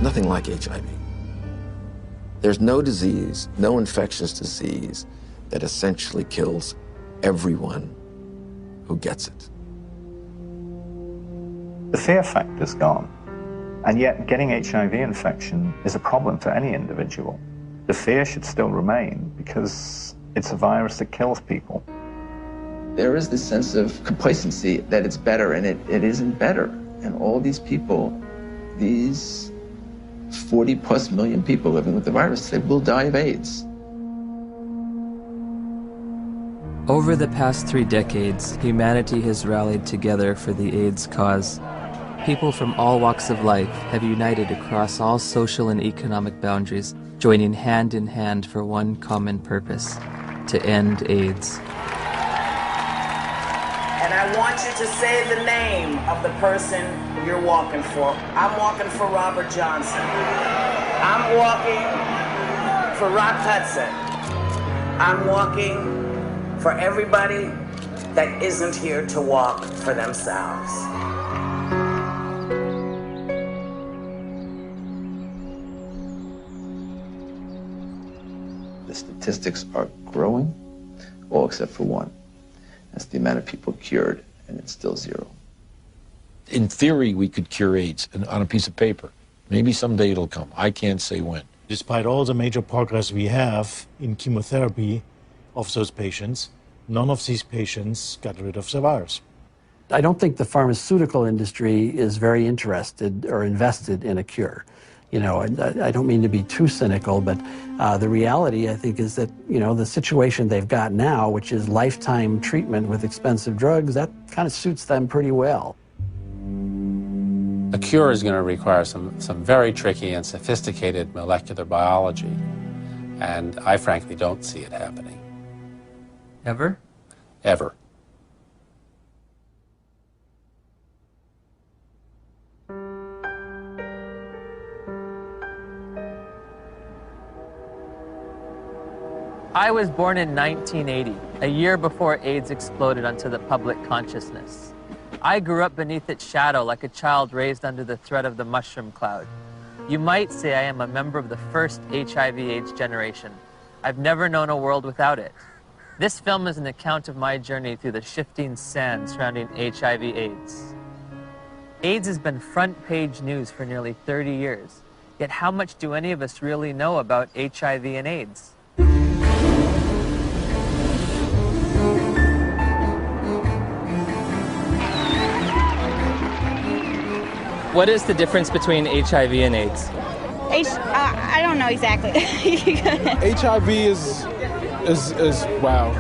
nothing like HIV. There's no disease, no infectious disease that essentially kills everyone who gets it. The fear factor's gone, and yet getting HIV infection is a problem for any individual. The fear should still remain because it's a virus that kills people. There is this sense of complacency that it's better, and it isn't better. And all these people, these 40+ million people living with the virus, they will die of AIDS. Over the past 3 decades, humanity has rallied together for the AIDS cause. People from all walks of life have united across all social and economic boundaries, joining hand in hand for one common purpose: to end AIDS. And I want you to say the name of the person you're walking for. I'm walking for Robert Johnson. I'm walking for Rock Hudson. I'm walking for everybody that isn't here to walk for themselves. The statistics are growing, all except for one. That's the amount of people cured, and it's still 0. In theory, we could cure AIDS on a piece of paper. Maybe someday it'll come. I can't say when. Despite all the major progress we have in chemotherapy of those patients, none of these patients got rid of the virus. I don't think the pharmaceutical industry is very interested or invested in a cure. You know, I don't mean to be too cynical, but the reality, I think, is that, you know, the situation they've got now, which is lifetime treatment with expensive drugs, that kind of suits them pretty well. A cure is going to require some very tricky and sophisticated molecular biology, and I frankly don't see it happening. Ever? Ever. I was born in 1980, a year before AIDS exploded onto the public consciousness. I grew up beneath its shadow like a child raised under the threat of the mushroom cloud. You might say I am a member of the first HIV/AIDS generation. I've never known a world without it. This film is an account of my journey through the shifting sand surrounding HIV/AIDS. AIDS has been front-page news for nearly 30 years. Yet how much do any of us really know about HIV and AIDS? What is the difference between HIV and AIDS? I don't know exactly. HIV is wow.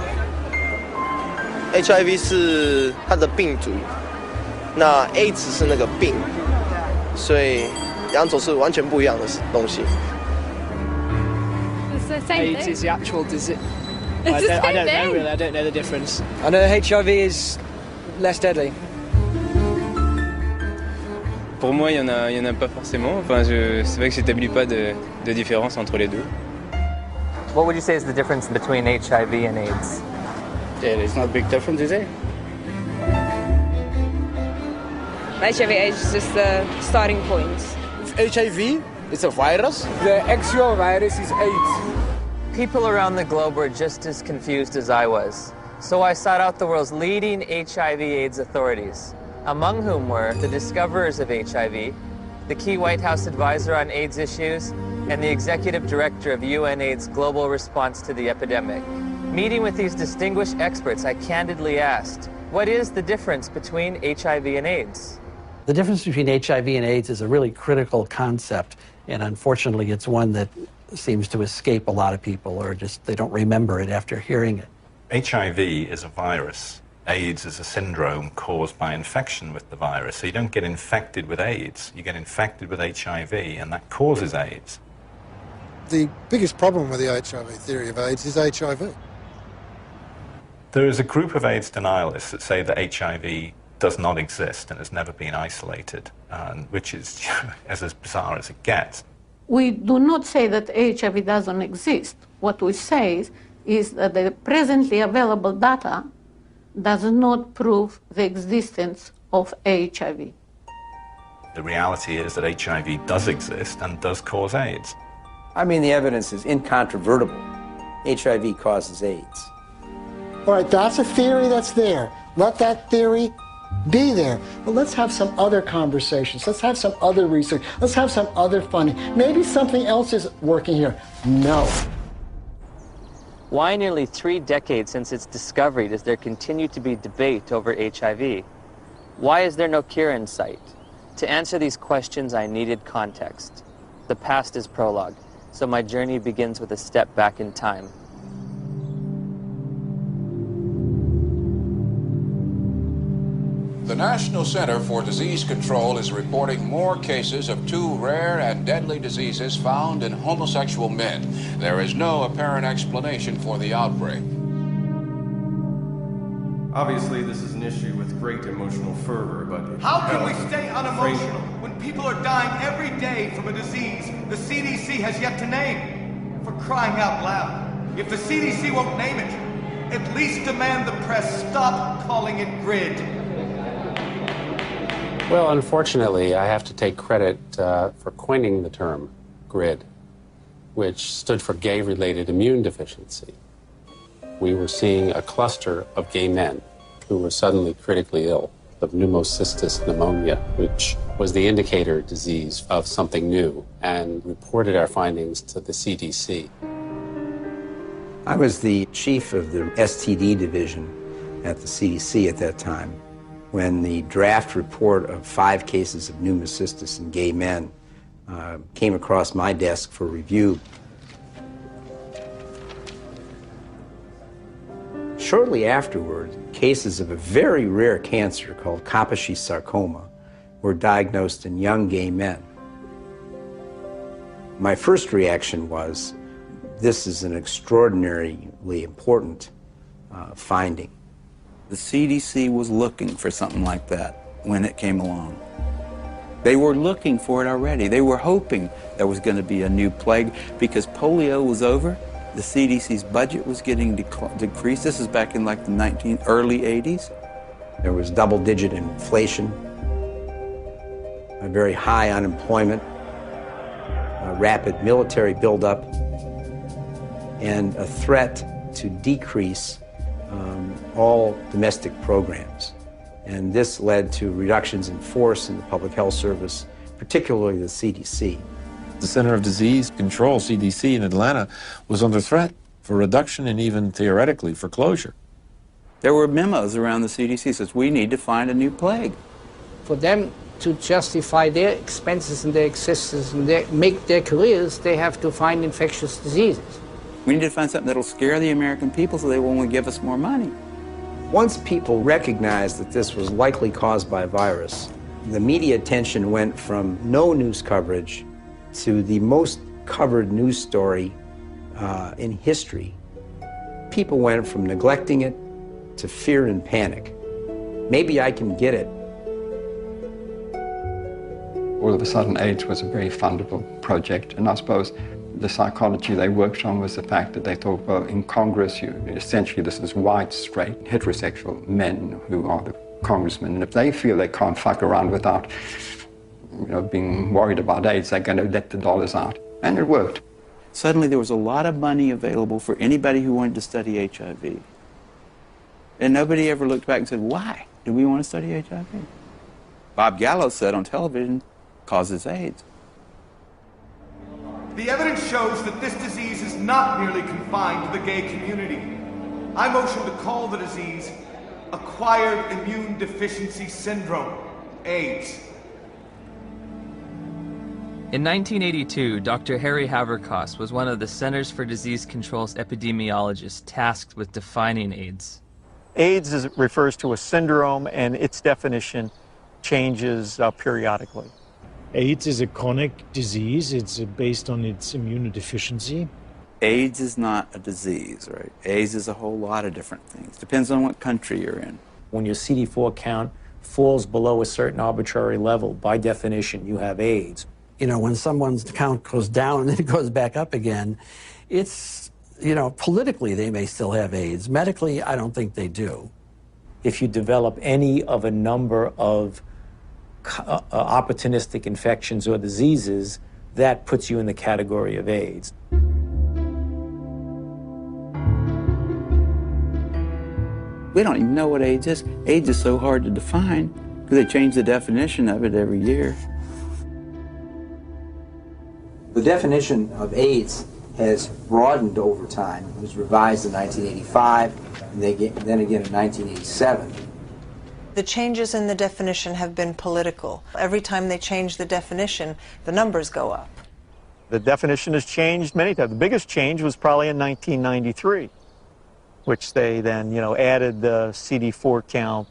HIV 是它的病毒，那 AIDS 是那个病，所以两种是完全不一样的东西。It's the same AIDS thing. is the actual disease. It's the same I don't thing. know really. I don't know the difference. I know HIV is less deadly. Pour moi, il y en a pas forcément. Enfin, c'est vrai que j'établis pas de différence entre les deux. What would you say is the difference between HIV and AIDS? Yeah, it's not a big difference, is it? HIV/AIDS is just the starting point. HIV is a virus. The actual virus is AIDS. People around the globe were just as confused as I was. So I sought out the world's leading HIV/AIDS authorities, among whom were the discoverers of HIV, the key White House advisor on AIDS issues, and the executive director of UNAIDS' global response to the epidemic. Meeting with these distinguished experts, I candidly asked, what is the difference between HIV and AIDS? The difference between HIV and AIDS is a really critical concept, and unfortunately it's one that seems to escape a lot of people, or just they don't remember it after hearing it. HIV is a virus. AIDS is a syndrome caused by infection with the virus. So you don't get infected with AIDS, you get infected with HIV, and that causes AIDS. The biggest problem with the HIV theory of AIDS is HIV. There is a group of AIDS denialists that say that HIV does not exist and has never been isolated, which is as bizarre as it gets. We do not say that HIV doesn't exist. What we say is that the presently available data does not prove the existence of HIV. The reality is that HIV does exist and does cause AIDS. I mean, the evidence is incontrovertible. HIV causes AIDS. All right, that's a theory that's there. Let that theory be there. But let's have some other conversations. Let's have some other research. Let's have some other funding. Maybe something else is working here. No. Why nearly 3 decades since its discovery does there continue to be debate over HIV? Why is there no cure in sight? To answer these questions, I needed context. The past is prologue, so my journey begins with a step back in time. The National Center for Disease Control is reporting more cases of 2 rare and deadly diseases found in homosexual men. There is no apparent explanation for the outbreak. Obviously, this is an issue with great emotional fervor, but... How can we stay unemotional when people are dying every day from a disease the CDC has yet to name? For crying out loud, if the CDC won't name it, at least demand the press stop calling it GRID. Well, unfortunately, I have to take credit for coining the term GRID, which stood for gay-related immune deficiency. We were seeing a cluster of gay men who were suddenly critically ill of pneumocystis pneumonia, which was the indicator disease of something new, and reported our findings to the CDC. I was the chief of the STD division at the CDC at that time when the draft report of 5 cases of pneumocystis in gay men came across my desk for review. Shortly afterward, cases of a very rare cancer called Kaposi sarcoma were diagnosed in young gay men. My first reaction was, this is an extraordinarily important finding. The CDC was looking for something like that when it came along. They were looking for it already. They were hoping there was going to be a new plague because polio was over. The CDC's budget was getting decreased. This is back in like the early 80s. There was double-digit inflation, a very high unemployment, a rapid military buildup, and a threat to decrease all domestic programs. And this led to reductions in force in the public health service, particularly the CDC. The Center of Disease Control, CDC, in Atlanta was under threat for reduction and even theoretically for closure. There were memos around the CDC that says, we need to find a new plague. For them to justify their expenses and their existence and make their careers, they have to find infectious diseases. We need to find something that'll scare the American people so they will only give us more money. Once people recognized that this was likely caused by a virus, the media attention went from no news coverage to the most covered news story in history. People went from neglecting it to fear and panic. Maybe I can get it. All of a sudden, AIDS was a very fundable project, and I suppose the psychology they worked on was the fact that they thought, well, in Congress, essentially this is white, straight, heterosexual men who are the congressmen, and if they feel they can't fuck around without being worried about AIDS, they're going to let the dollars out. And it worked. Suddenly there was a lot of money available for anybody who wanted to study HIV. And nobody ever looked back and said, why do we want to study HIV? Bob Gallo said on television, causes AIDS. The evidence shows that this disease is not merely confined to the gay community. I motion to call the disease acquired immune deficiency syndrome, AIDS. In 1982, Dr. Harry Haverkos was one of the Centers for Disease Control's epidemiologists tasked with defining AIDS. AIDS refers to a syndrome, and its definition changes periodically. AIDS is a chronic disease. It's based on its immunodeficiency. AIDS is not a disease, right? AIDS is a whole lot of different things. Depends on what country you're in. When your CD4 count falls below a certain arbitrary level, by definition, you have AIDS. You know, when someone's count goes down and then it goes back up again, it's, politically they may still have AIDS. Medically, I don't think they do. If you develop any of a number of opportunistic infections or diseases, that puts you in the category of AIDS. We don't even know what AIDS is. AIDS is so hard to define because they change the definition of it every year. The definition of AIDS has broadened over time. It was revised in 1985, and then again in 1987. The changes in the definition have been political. Every time they change the definition, the numbers go up. The definition has changed many times. The biggest change was probably in 1993, which they then, added the CD4 count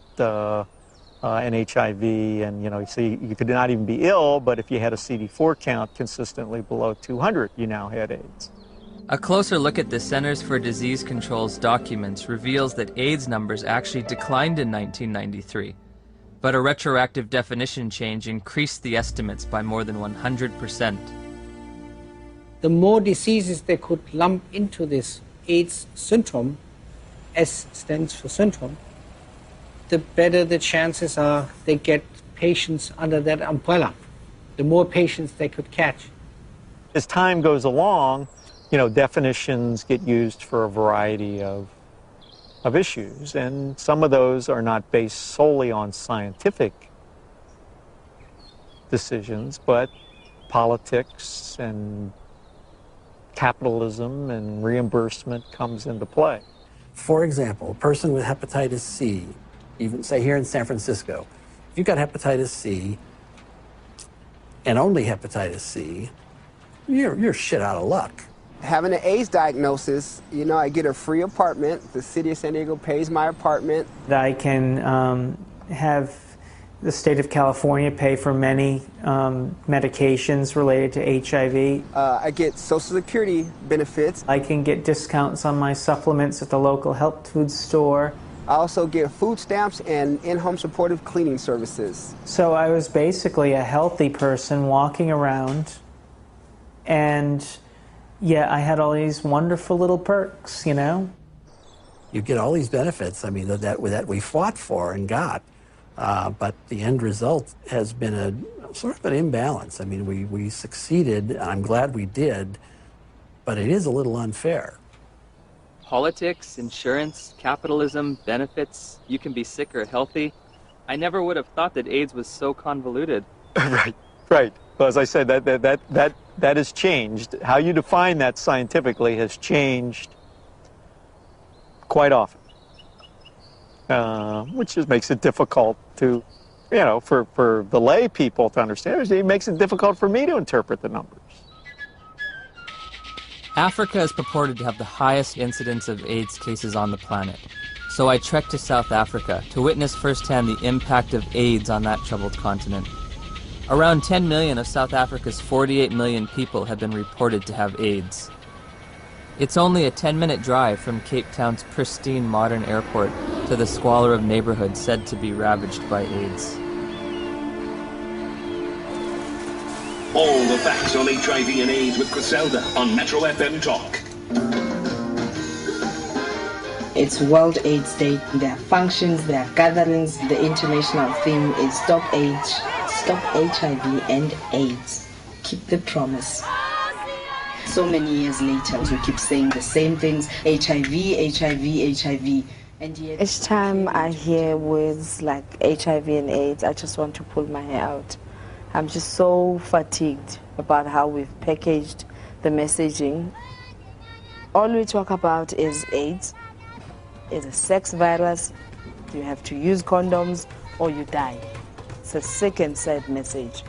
and HIV, and, so you could not even be ill, but if you had a CD4 count consistently below 200, you now had AIDS. A closer look at the Centers for Disease Control's documents reveals that AIDS numbers actually declined in 1993, but a retroactive definition change increased the estimates by more than 100%. The more diseases they could lump into this AIDS syndrome, S stands for syndrome, the better the chances are they get patients under that umbrella, the more patients they could catch. As time goes along, definitions get used for a variety of issues, and some of those are not based solely on scientific decisions, but politics and capitalism and reimbursement comes into play. For example, a person with hepatitis C, even say here in San Francisco, if you've got hepatitis C and only hepatitis C, you're shit out of luck. Having an AIDS diagnosis, I get a free apartment. The city of San Diego pays my apartment. I can have the state of California pay for many medications related to HIV. I get Social Security benefits. I can get discounts on my supplements at the local health food store. I also get food stamps and in-home supportive cleaning services. So I was basically a healthy person walking around, and I had all these wonderful little perks, You get all these benefits, that we fought for and got. But the end result has been a sort of an imbalance. We succeeded, and I'm glad we did, but it is a little unfair. Politics, insurance, capitalism, benefits, you can be sick or healthy. I never would have thought that AIDS was so convoluted. Right. Well, as I said, that has changed. How you define that scientifically has changed quite often. Which just makes it difficult to, for the lay people to understand. It makes it difficult for me to interpret the numbers. Africa is purported to have the highest incidence of AIDS cases on the planet. So I trekked to South Africa to witness firsthand the impact of AIDS on that troubled continent. Around 10 million of South Africa's 48 million people have been reported to have AIDS. It's only a 10-minute drive from Cape Town's pristine modern airport to the squalor of neighborhoods said to be ravaged by AIDS. All the facts on HIV and AIDS with Griselda on Metro FM Talk. It's World AIDS Day. There are functions, there are gatherings. The international theme is Stop AIDS, Stop HIV and AIDS. Keep the promise. So many years later, we keep saying the same things, HIV, HIV, HIV. And yet each time I hear words like HIV and AIDS, I just want to pull my hair out. I'm just so fatigued about how we've packaged the messaging. All we talk about is AIDS. It's a sex virus. You have to use condoms or you die. It's a sick and sad message.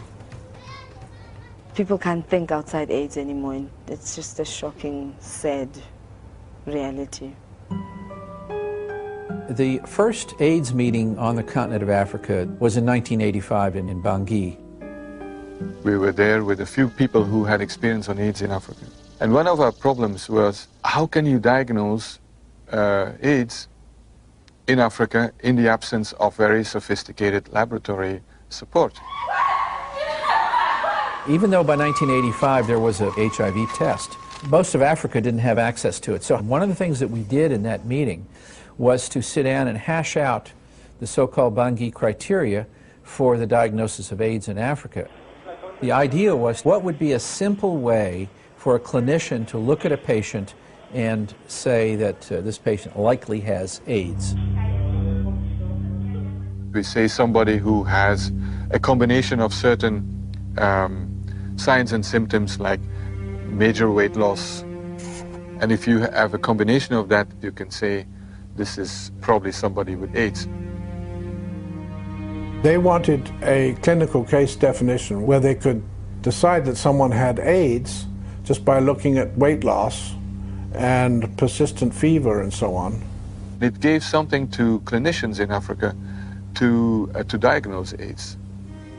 People can't think outside AIDS anymore. It's just a shocking, sad reality. The first AIDS meeting on the continent of Africa was in 1985 in Bangui. We were there with a few people who had experience on AIDS in Africa. And one of our problems was, how can you diagnose AIDS in Africa in the absence of very sophisticated laboratory support? Even though by 1985 there was a HIV test, most of Africa didn't have access to it. So one of the things that we did in that meeting was to sit down and hash out the so-called Bangui criteria for the diagnosis of AIDS in Africa. The idea was, what would be a simple way for a clinician to look at a patient and say that this patient likely has AIDS? We say somebody who has a combination of certain signs and symptoms like major weight loss. And if you have a combination of that, you can say this is probably somebody with AIDS. They wanted a clinical case definition where they could decide that someone had AIDS just by looking at weight loss and persistent fever and so on. It gave something to clinicians in Africa to diagnose AIDS.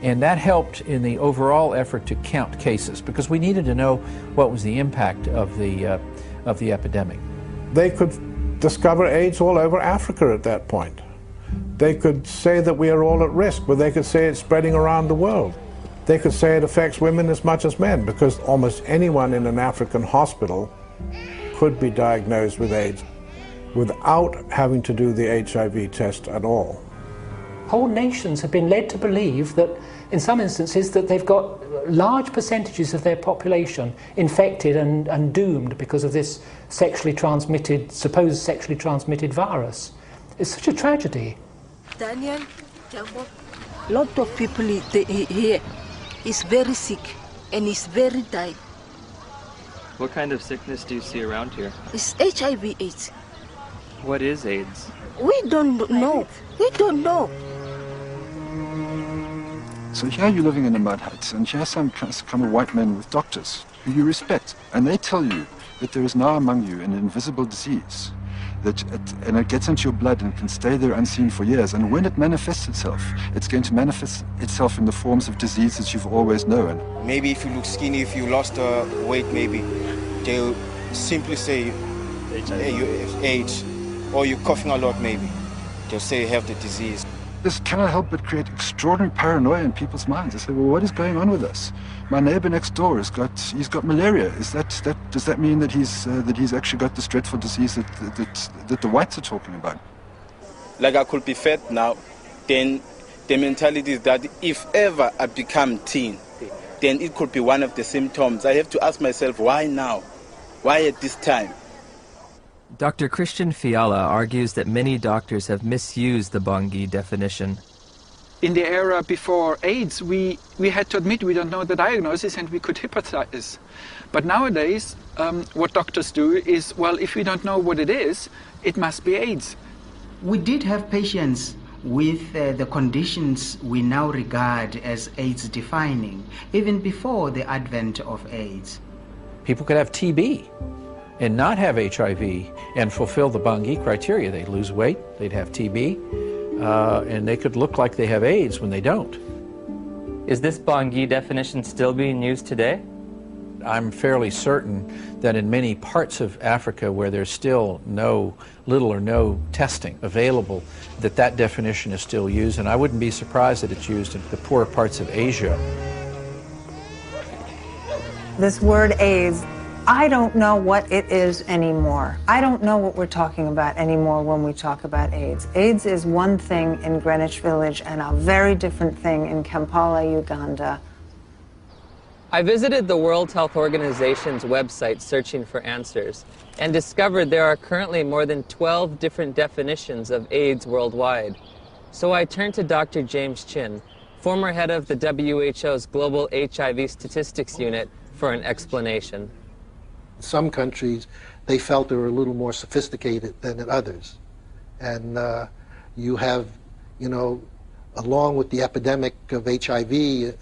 And that helped in the overall effort to count cases, because we needed to know what was the impact of the epidemic. They could discover AIDS all over Africa at that point. They could say that we are all at risk, but they could say it's spreading around the world. They could say it affects women as much as men, because almost anyone in an African hospital could be diagnosed with AIDS without having to do the HIV test at all. Whole nations have been led to believe that, in some instances, that they've got large percentages of their population infected and doomed because of this supposed sexually transmitted virus. It's such a tragedy. Daniel, a lot of people here is very sick and is very dying. What kind of sickness do you see around here? It's HIV/AIDS. What is AIDS? We don't know. We don't know. So here you're living in a mud hut, and here's some kind of white men with doctors who you respect, and they tell you that there is now among you an invisible disease, and it gets into your blood and can stay there unseen for years, and when it manifests itself, it's going to manifest itself in the forms of disease that you've always known. Maybe if you look skinny, if you lost weight, maybe they'll simply say hey, you have AIDS, or you're coughing a lot, maybe they'll say you have the disease. This cannot help but create extraordinary paranoia in people's minds. They say, well, what is going on with us? My neighbor next door he's got malaria. Does that mean that he's actually got this dreadful disease that the whites are talking about? Like I could be fat now, then the mentality is that if ever I become teen, then it could be one of the symptoms. I have to ask myself, why now? Why at this time? Dr. Christian Fiala argues that many doctors have misused the Bangui definition. In the era before AIDS, we had to admit we don't know the diagnosis and we could hypothesize. But nowadays, what doctors do is, well, if we don't know what it is, it must be AIDS. We did have patients with the conditions we now regard as AIDS defining, even before the advent of AIDS. People could have TB and not have HIV and fulfill the Bangui criteria. They'd lose weight, they'd have TB, and they could look like they have AIDS when they don't. Is this Bangui definition still being used today? I'm fairly certain that in many parts of Africa where there's still little or no testing available, that definition is still used, and I wouldn't be surprised that it's used in the poorer parts of Asia. This word AIDS, I don't know what it is anymore. I don't know what we're talking about anymore when we talk about AIDS. AIDS is one thing in Greenwich Village and a very different thing in Kampala, Uganda. I visited the World Health Organization's website searching for answers and discovered there are currently more than 12 different definitions of AIDS worldwide. So I turned to Dr. James Chin, former head of the WHO's Global HIV Statistics Unit, for an explanation. Some countries, they felt they were a little more sophisticated than in others. And you have, along with the epidemic of HIV,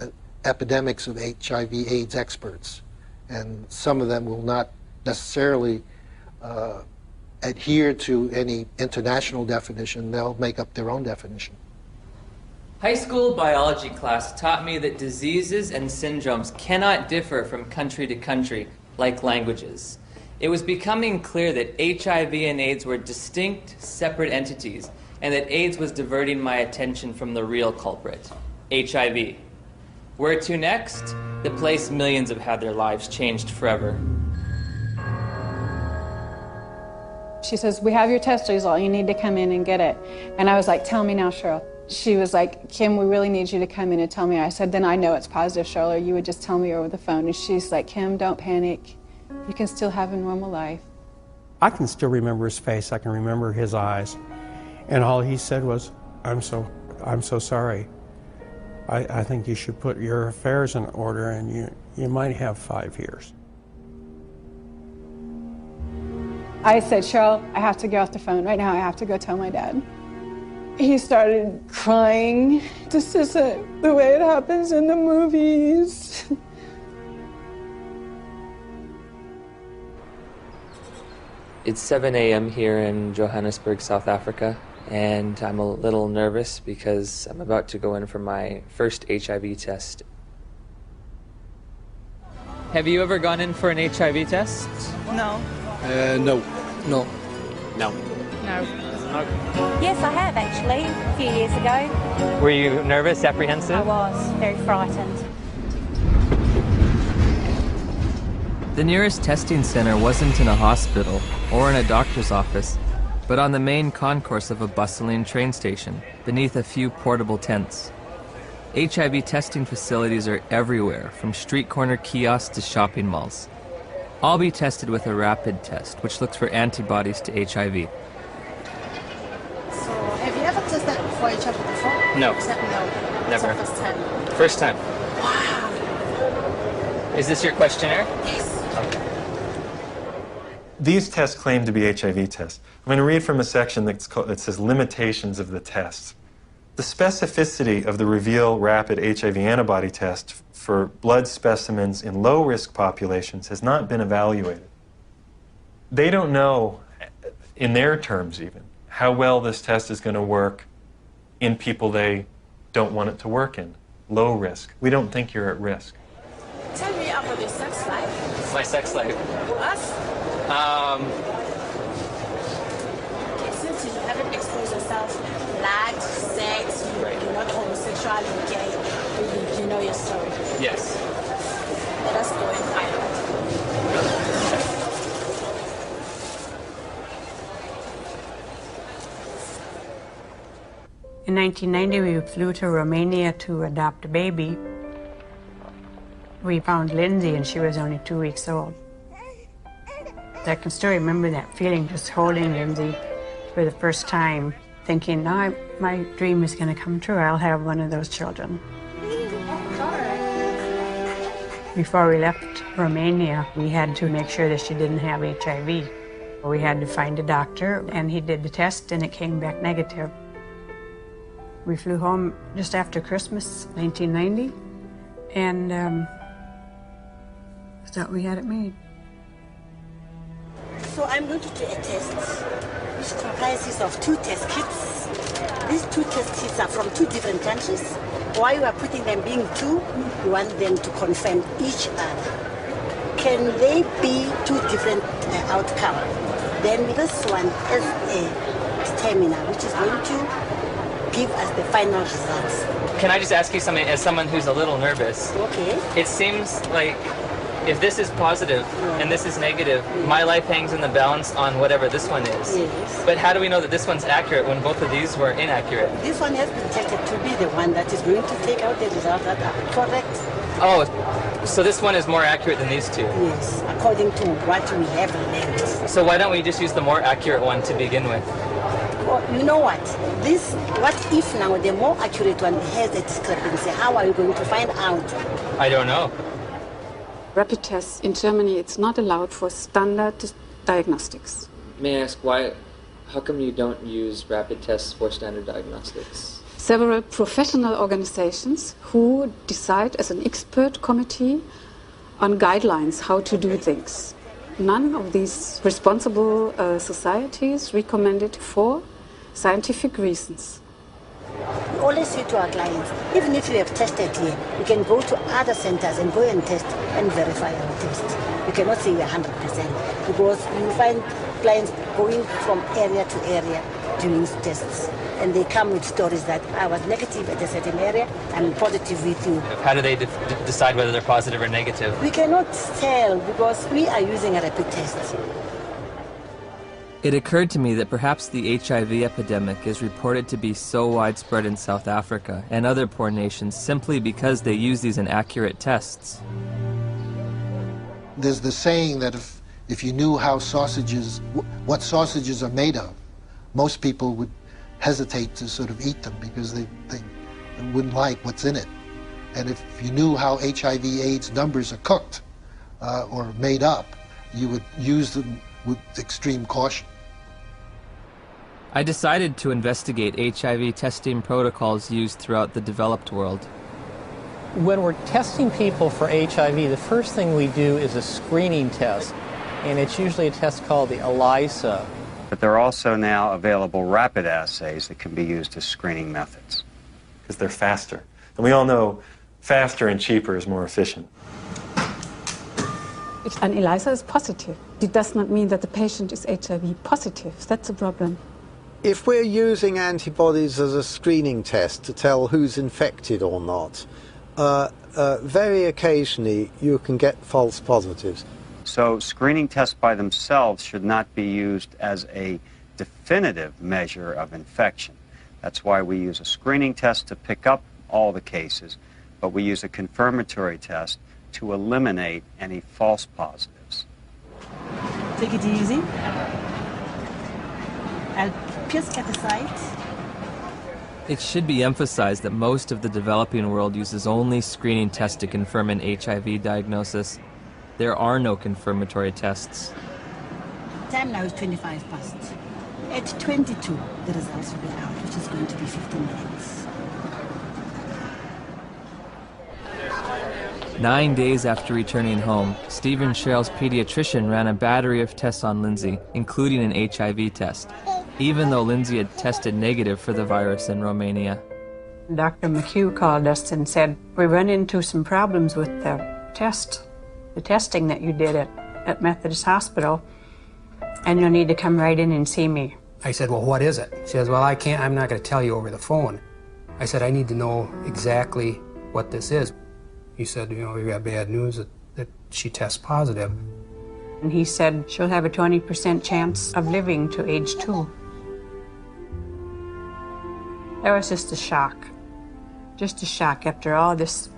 epidemics of HIV/AIDS experts. And some of them will not necessarily adhere to any international definition. They'll make up their own definition. High school biology class taught me that diseases and syndromes cannot differ from country to country like languages. It was becoming clear that HIV and AIDS were distinct, separate entities, and that AIDS was diverting my attention from the real culprit, HIV. Where to next? The place millions have had their lives changed forever. She says, we have your test result, you need to come in and get it. And I was like, tell me now, Cheryl. She was like, Kim, we really need you to come in and tell me. I said, then I know it's positive, Charlotte. You would just tell me over the phone. And she's like, Kim, don't panic. You can still have a normal life. I can still remember his face. I can remember his eyes. And all he said was, I'm so sorry. I think you should put your affairs in order, and you might have 5 years. I said, Cheryl, I have to get off the phone right now. I have to go tell my dad. He started crying. This isn't the way it happens in the movies. It's 7 a.m. here in Johannesburg, South Africa, and I'm a little nervous because I'm about to go in for my first HIV test. Have you ever gone in for an HIV test? No. No. No. No. No. Yes, I have actually, a few years ago. Were you nervous, apprehensive? I was, very frightened. The nearest testing center wasn't in a hospital or in a doctor's office, but on the main concourse of a bustling train station, beneath a few portable tents. HIV testing facilities are everywhere, from street corner kiosks to shopping malls. I'll be tested with a rapid test, which looks for antibodies to HIV. So, have you ever tested for HIV before? No. Except no. Never. It's the first time. First time. Wow. Is this your questionnaire? Yes. Okay. These tests claim to be HIV tests. I'm going to read from a section that says limitations of the tests. The specificity of the Reveal Rapid HIV Antibody Test for blood specimens in low-risk populations has not been evaluated. They don't know, in their terms even, how well this test is going to work in people they don't want it to work in, low risk. We don't think you're at risk. Tell me about your sex life. My sex life? Us? Since you haven't exposed yourself, blood, sex, you're not homosexual, you're gay, you know your story. Yes. Let us go and find out. In 1990, we flew to Romania to adopt a baby. We found Lindsay, and she was only 2 weeks old. I can still remember that feeling, just holding Lindsay for the first time, thinking, now my dream is going to come true. I'll have one of those children. Before we left Romania, we had to make sure that she didn't have HIV. We had to find a doctor, and he did the test, and it came back negative. We flew home just after Christmas, 1990, and thought we had it made. So I'm going to do a test which comprises of 2 test kits. These 2 test kits are from 2 different countries. Why you are putting them being 2, you want them to confirm each other. Can they be 2 different outcomes? Then this one is a stamina, which is going to give us the final results. Can I just ask you something, as someone who's a little nervous? Okay. It seems like if this is positive and this is negative, my life hangs in the balance on whatever this one is. Yes. But how do we know that this one's accurate when both of these were inaccurate? This one has been tested to be the one that is going to take out the results that are correct. Oh, so this one is more accurate than these 2? Yes, according to what we have learned. So why don't we just use the more accurate one to begin with? Well, you know what? What if now the more accurate one has a discrepancy? How are you going to find out? I don't know. Rapid tests in Germany, it's not allowed for standard diagnostics. May I ask why? How come you don't use rapid tests for standard diagnostics? Several professional organizations who decide as an expert committee on guidelines how to do things. None of these responsible societies recommend it for scientific reasons. We always say to our clients, even if you have tested here, you can go to other centers and go and test and verify our test. You cannot say we're 100% because you find clients going from area to area doing tests. And they come with stories that I was negative at a certain area, I'm positive with you. How do they decide whether they're positive or negative? We cannot tell because we are using a rapid test. It occurred to me that perhaps the HIV epidemic is reported to be so widespread in South Africa and other poor nations simply because they use these inaccurate tests. There's the saying that if you knew how sausages, what sausages are made of, most people would hesitate to sort of eat them because they wouldn't like what's in it. And if you knew how HIV/AIDS numbers are cooked or made up, you would use them with extreme caution. I decided to investigate HIV testing protocols used throughout the developed world. When we're testing people for HIV, the first thing we do is a screening test, and it's usually a test called the ELISA. But there are also now available rapid assays that can be used as screening methods. Because they're faster. And we all know faster and cheaper is more efficient. If an ELISA is positive, it does not mean that the patient is HIV positive. That's a problem. If we're using antibodies as a screening test to tell who's infected or not, very occasionally you can get false positives. So screening tests by themselves should not be used as a definitive measure of infection. That's why we use a screening test to pick up all the cases, but we use a confirmatory test to eliminate any false positives. Take it easy. I'll just at the side. It should be emphasized that most of the developing world uses only screening tests to confirm an HIV diagnosis. There are no confirmatory tests. Time now is 25 past. At 22, the results will be out, which is going to be 15 minutes. 9 days after returning home, Steve and Cheryl's pediatrician ran a battery of tests on Lindsay, including an HIV test, even though Lindsay had tested negative for the virus in Romania. Dr. McHugh called us and said, we run into some problems with the testing that you did at Methodist Hospital, and you'll need to come right in and see me. I said, well, what is it? She says, well, I'm not going to tell you over the phone. I said, I need to know exactly what this is. He said, we got bad news that she tests positive. And he said she'll have a 20% chance of living to age 2. That was just a shock. Just a shock after all this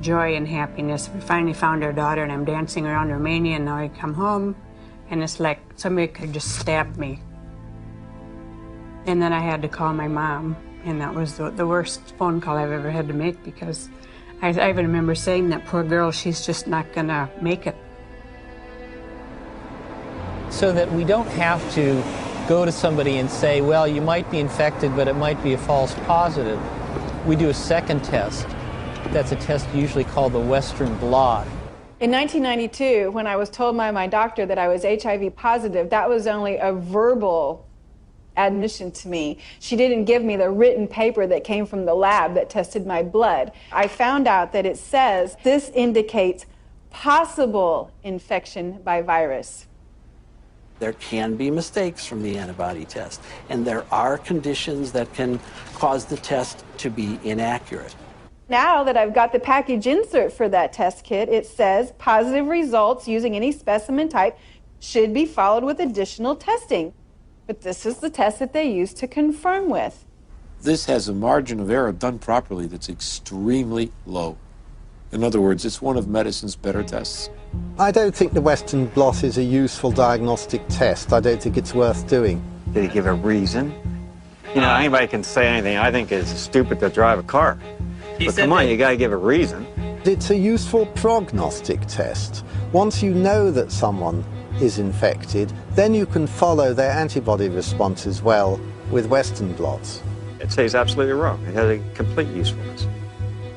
joy and happiness. We finally found our daughter, and I'm dancing around Romania, and now I come home, and it's like somebody could just stab me. And then I had to call my mom, and that was the worst phone call I've ever had to make, because I even remember saying, that poor girl, she's just not gonna make it. So that we don't have to go to somebody and say, well, you might be infected, but it might be a false positive. We do a second test. That's a test usually called the Western blot. In 1992, when I was told by my doctor that I was HIV positive, that was only a verbal admission to me. She didn't give me the written paper that came from the lab that tested my blood. I found out that it says this indicates possible infection by virus. There can be mistakes from the antibody test, and there are conditions that can cause the test to be inaccurate. Now that I've got the package insert for that test kit, it says positive results using any specimen type should be followed with additional testing. But this is the test that they use to confirm with. This has a margin of error done properly that's extremely low. In other words, it's one of medicine's better tests. I don't think the Western blot is a useful diagnostic test. I don't think it's worth doing. Did he give a reason? You know, anybody can say anything. I think it's stupid to drive a car. But come on, you got to give a reason. It's a useful prognostic test. Once you know that someone is infected, then you can follow their antibody responses well with Western blots. I'd say he's absolutely wrong. It has a complete usefulness.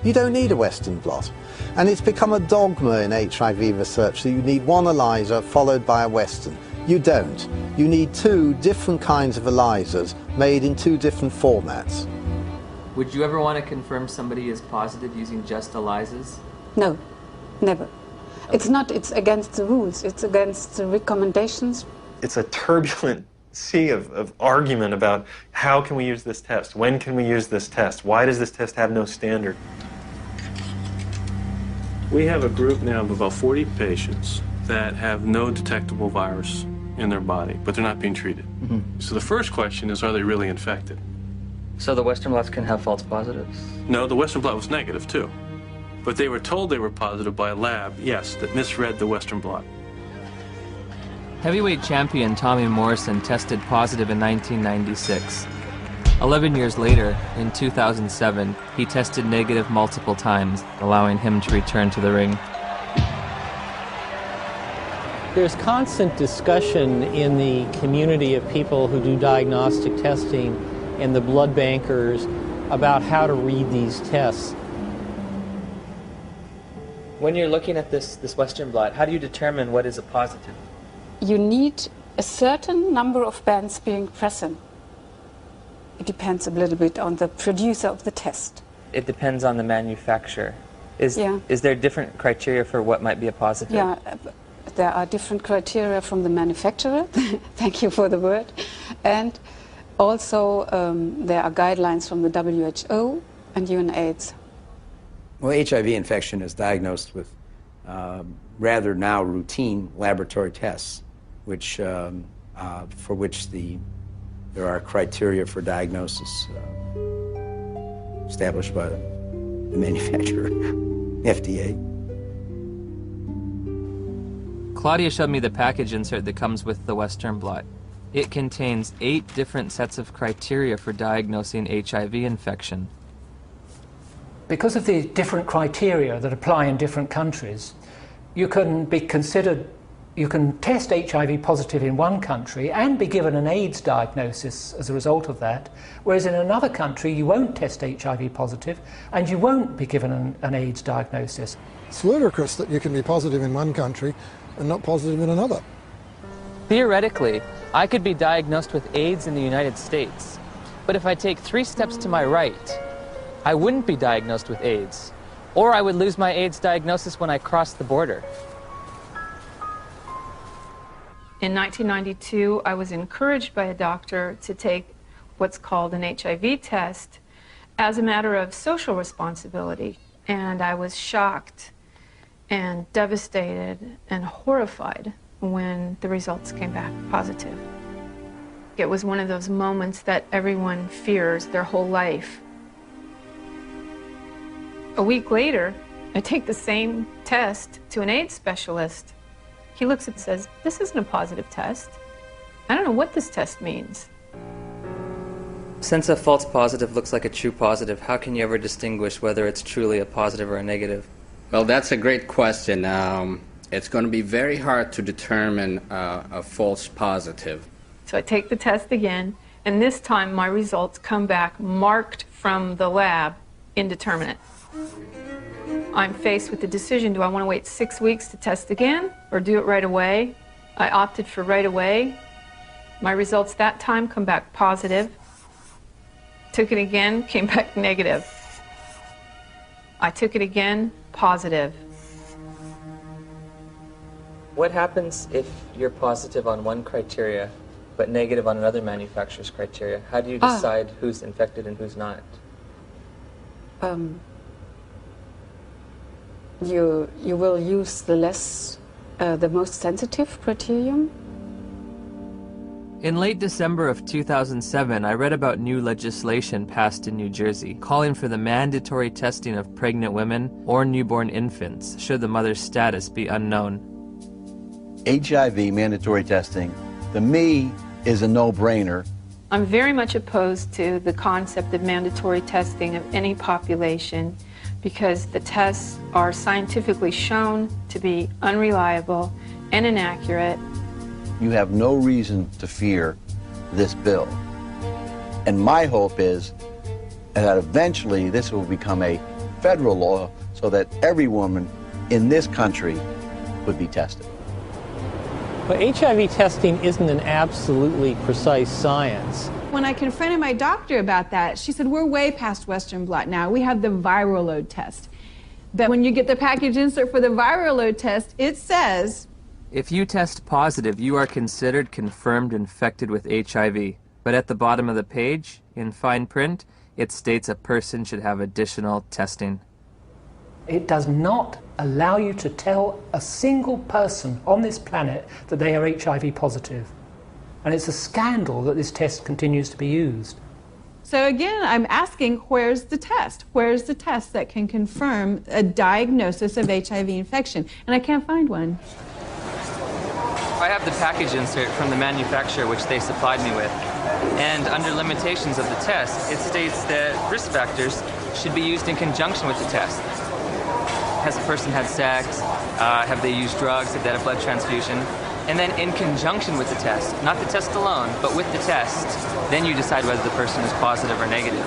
You don't need a Western blot. And it's become a dogma in HIV research that you need one ELISA followed by a Western. You don't. You need 2 different kinds of ELISAs made in 2 different formats. Would you ever want to confirm somebody is positive using just ELISAs? No, never. It's against the rules. It's against the recommendations. It's a turbulent sea of argument about how can we use this test? When can we use this test? Why does this test have no standard? We have a group now of about 40 patients that have no detectable virus. in their body, but they're not being treated. So the first question is, are they really infected? So the Western blots can have false positives? No, the Western blot was negative too. But they were told they were positive by a lab, yes, that misread the Western blot. Heavyweight champion Tommy Morrison tested positive in 1996. 11 years later, in 2007, he tested negative multiple times, allowing him to return to the ring. There's constant discussion in the community of people who do diagnostic testing and the blood bankers about how to read these tests. When you're looking at this Western blot, how do you determine what is a positive? You need a certain number of bands being present. It depends a little bit on the producer of the test. It depends on the manufacturer. Is there different criteria for what might be a positive? Yeah, there are different criteria from the manufacturer. Thank you for the word. And also there are guidelines from the WHO and UNAIDS. Well, HIV infection is diagnosed with rather now routine laboratory tests, which for which there are criteria for diagnosis established by the manufacturer, FDA. Claudia showed me the package insert that comes with the Western blot. It contains 8 different sets of criteria for diagnosing HIV infection. Because of the different criteria that apply in different countries, you can be considered, you can test HIV positive in one country and be given an AIDS diagnosis as a result of that, whereas in another country you won't test HIV positive and you won't be given an AIDS diagnosis. It's ludicrous that you can be positive in one country and not positive in another. Theoretically, I could be diagnosed with AIDS in the United States, but if I take 3 steps to my right, I wouldn't be diagnosed with AIDS, or I would lose my AIDS diagnosis when I crossed the border. In 1992, I was encouraged by a doctor to take what's called an HIV test as a matter of social responsibility, and I was shocked and devastated and horrified when the results came back positive. It was one of those moments that everyone fears their whole life. A week later, I take the same test to an AIDS specialist. He looks and says, "This isn't a positive test. I don't know what this test means." Since a false positive looks like a true positive, how can you ever distinguish whether it's truly a positive or a negative? Well, that's a great question. It's going to be very hard to determine a false positive. So I take the test again, and this time my results come back marked from the lab, indeterminate. I'm faced with the decision, do I want to wait 6 weeks to test again or do it right away? I opted for right away. My results that time come back positive. Took it again, came back negative. I took it again, positive. What happens if you're positive on one criteria but negative on another manufacturer's criteria? How do you decide who's infected and who's not? You will use the most sensitive criterion. In late December of 2007, I read about new legislation passed in New Jersey calling for the mandatory testing of pregnant women or newborn infants should the mother's status be unknown. HIV mandatory testing, to me, is a no-brainer. I'm very much opposed to the concept of mandatory testing of any population because the tests are scientifically shown to be unreliable and inaccurate. You have no reason to fear this bill. And my hope is that eventually this will become a federal law so that every woman in this country would be tested. But HIV testing isn't an absolutely precise science. When I confronted my doctor about that, she said, we're way past Western blot now. We have the viral load test. But when you get the package insert for the viral load test, it says, if you test positive, you are considered confirmed infected with HIV. But at the bottom of the page, in fine print, it states a person should have additional testing. It does not allow you to tell a single person on this planet that they are HIV positive. And it's a scandal that this test continues to be used. So again, I'm asking, where's the test? Where's the test that can confirm a diagnosis of HIV infection? And I can't find one. I have the package insert from the manufacturer which they supplied me with. And under limitations of the test, it states that risk factors should be used in conjunction with the test. Has a person had sex? Have they used drugs? Have they had a blood transfusion? And then in conjunction with the test, not the test alone, but with the test, then you decide whether the person is positive or negative.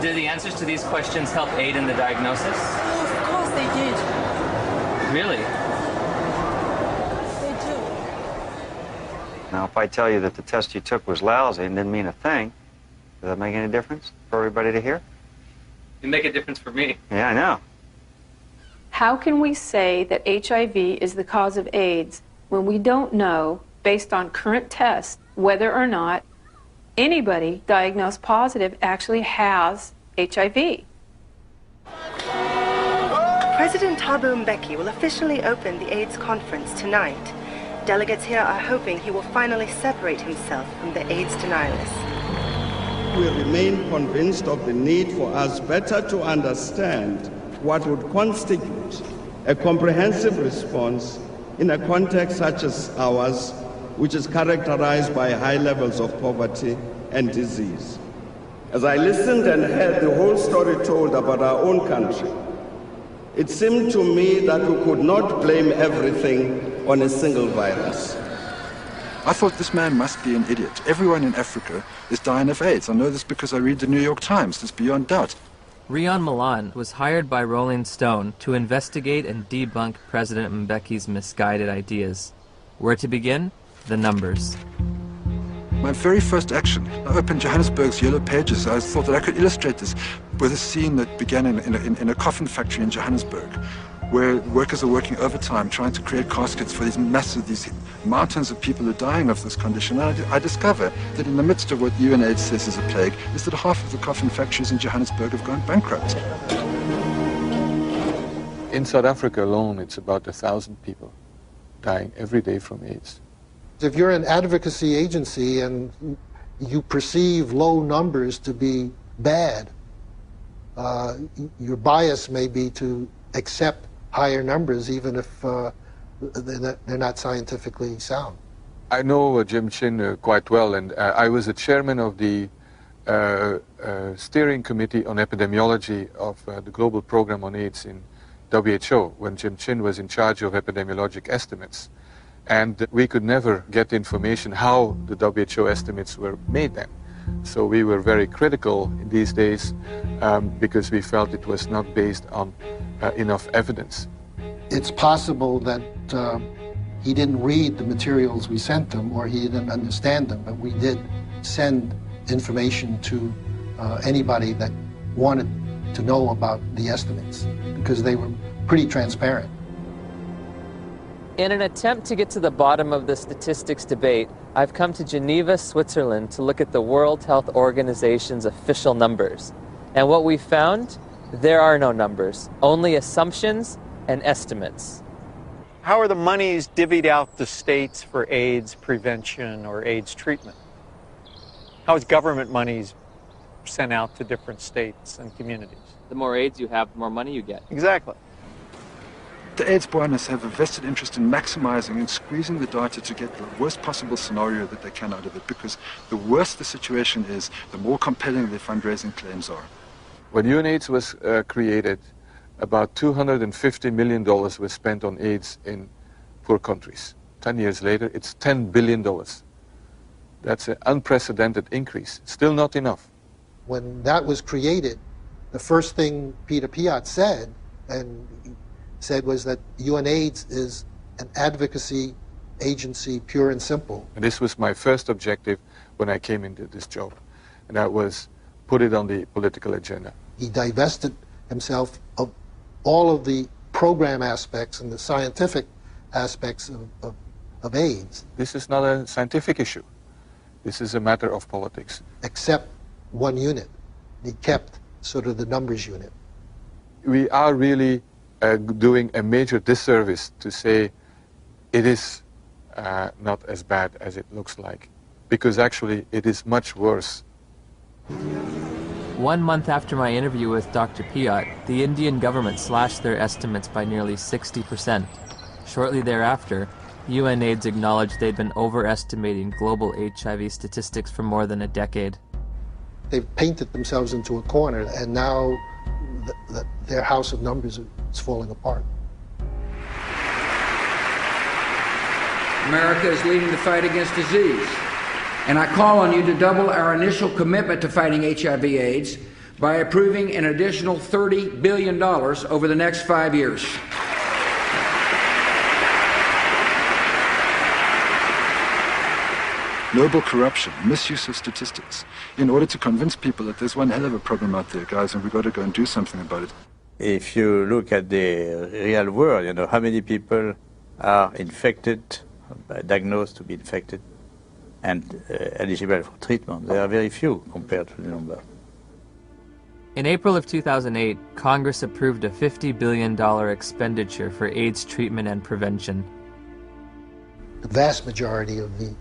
Do the answers to these questions help aid in the diagnosis? Of course they did. Really? They do. Now, if I tell you that the test you took was lousy and didn't mean a thing, does that make any difference for everybody to hear? It'd make a difference for me. Yeah, I know. How can we say that HIV is the cause of AIDS when we don't know, based on current tests, whether or not anybody diagnosed positive actually has HIV? President Thabo Mbeki will officially open the AIDS conference tonight. Delegates here are hoping he will finally separate himself from the AIDS denialists. We remain convinced of the need for us better to understand what would constitute a comprehensive response in a context such as ours, which is characterized by high levels of poverty and disease. As I listened and heard the whole story told about our own country, it seemed to me that we could not blame everything on a single virus. I thought this man must be an idiot. Everyone in Africa is dying of AIDS. I know this because I read the New York Times. It's beyond doubt. Rion Milan was hired by Rolling Stone to investigate and debunk President Mbeki's misguided ideas. Where to begin? The numbers. My very first action, I opened Johannesburg's Yellow Pages. I thought that I could illustrate this with a scene that began in a coffin factory in Johannesburg, where workers are working overtime trying to create caskets for these mountains of people who are dying of this condition. And I discover that in the midst of what UNAIDS says is a plague, is that half of the coffin factories in Johannesburg have gone bankrupt. In South Africa alone, it's about 1,000 people dying every day from AIDS. If you're an advocacy agency and you perceive low numbers to be bad, your bias may be to accept higher numbers even if they're not scientifically sound. I know Jim Chin quite well, and I was the chairman of the steering committee on epidemiology of the global program on AIDS in WHO when Jim Chin was in charge of epidemiologic estimates. And we could never get information how the WHO estimates were made then. So we were very critical in these days because we felt it was not based on enough evidence. It's possible that he didn't read the materials we sent him or he didn't understand them, but we did send information to anybody that wanted to know about the estimates because they were pretty transparent. In an attempt to get to the bottom of the statistics debate, I've come to Geneva, Switzerland to look at the World Health Organization's official numbers. And what we found, there are no numbers, only assumptions and estimates. How are the monies divvied out to states for AIDS prevention or AIDS treatment? How is government monies sent out to different states and communities? The more AIDS you have, the more money you get. Exactly. The AIDS buoyaners have a vested interest in maximizing and squeezing the data to get the worst possible scenario that they can out of it, because the worse the situation is, the more compelling their fundraising claims are. When UNAIDS was created, about $250 million was spent on AIDS in poor countries. 10 years later, it's $10 billion. That's an unprecedented increase. Still not enough. When that was created, the first thing Peter Piot said was that UNAIDS is an advocacy agency, pure and simple. And this was my first objective when I came into this job, and that was put it on the political agenda. He divested himself of all of the program aspects and the scientific aspects of AIDS. This is not a scientific issue. This is a matter of politics. Except one unit. He kept sort of the numbers unit. we are really doing a major disservice to say it is not as bad as it looks like, because actually it is much worse. 1 month after my interview with Dr. Piot, the Indian government slashed their estimates by nearly 60%. Shortly thereafter, UNAIDS acknowledged they'd been overestimating global HIV statistics for more than a decade. They've painted themselves into a corner, and now their house of numbers is falling apart. America is leading the fight against disease, and I call on you to double our initial commitment to fighting HIV/AIDS by approving an additional $30 billion over the next 5 years. Global corruption, misuse of statistics, in order to convince people that there's one hell of a problem out there, guys, and we've got to go and do something about it. If you look at the real world, you know, how many people are infected, diagnosed to be infected, and eligible for treatment? There are very few compared to the number. In April of 2008, Congress approved a $50 billion expenditure for AIDS treatment and prevention. The vast majority of the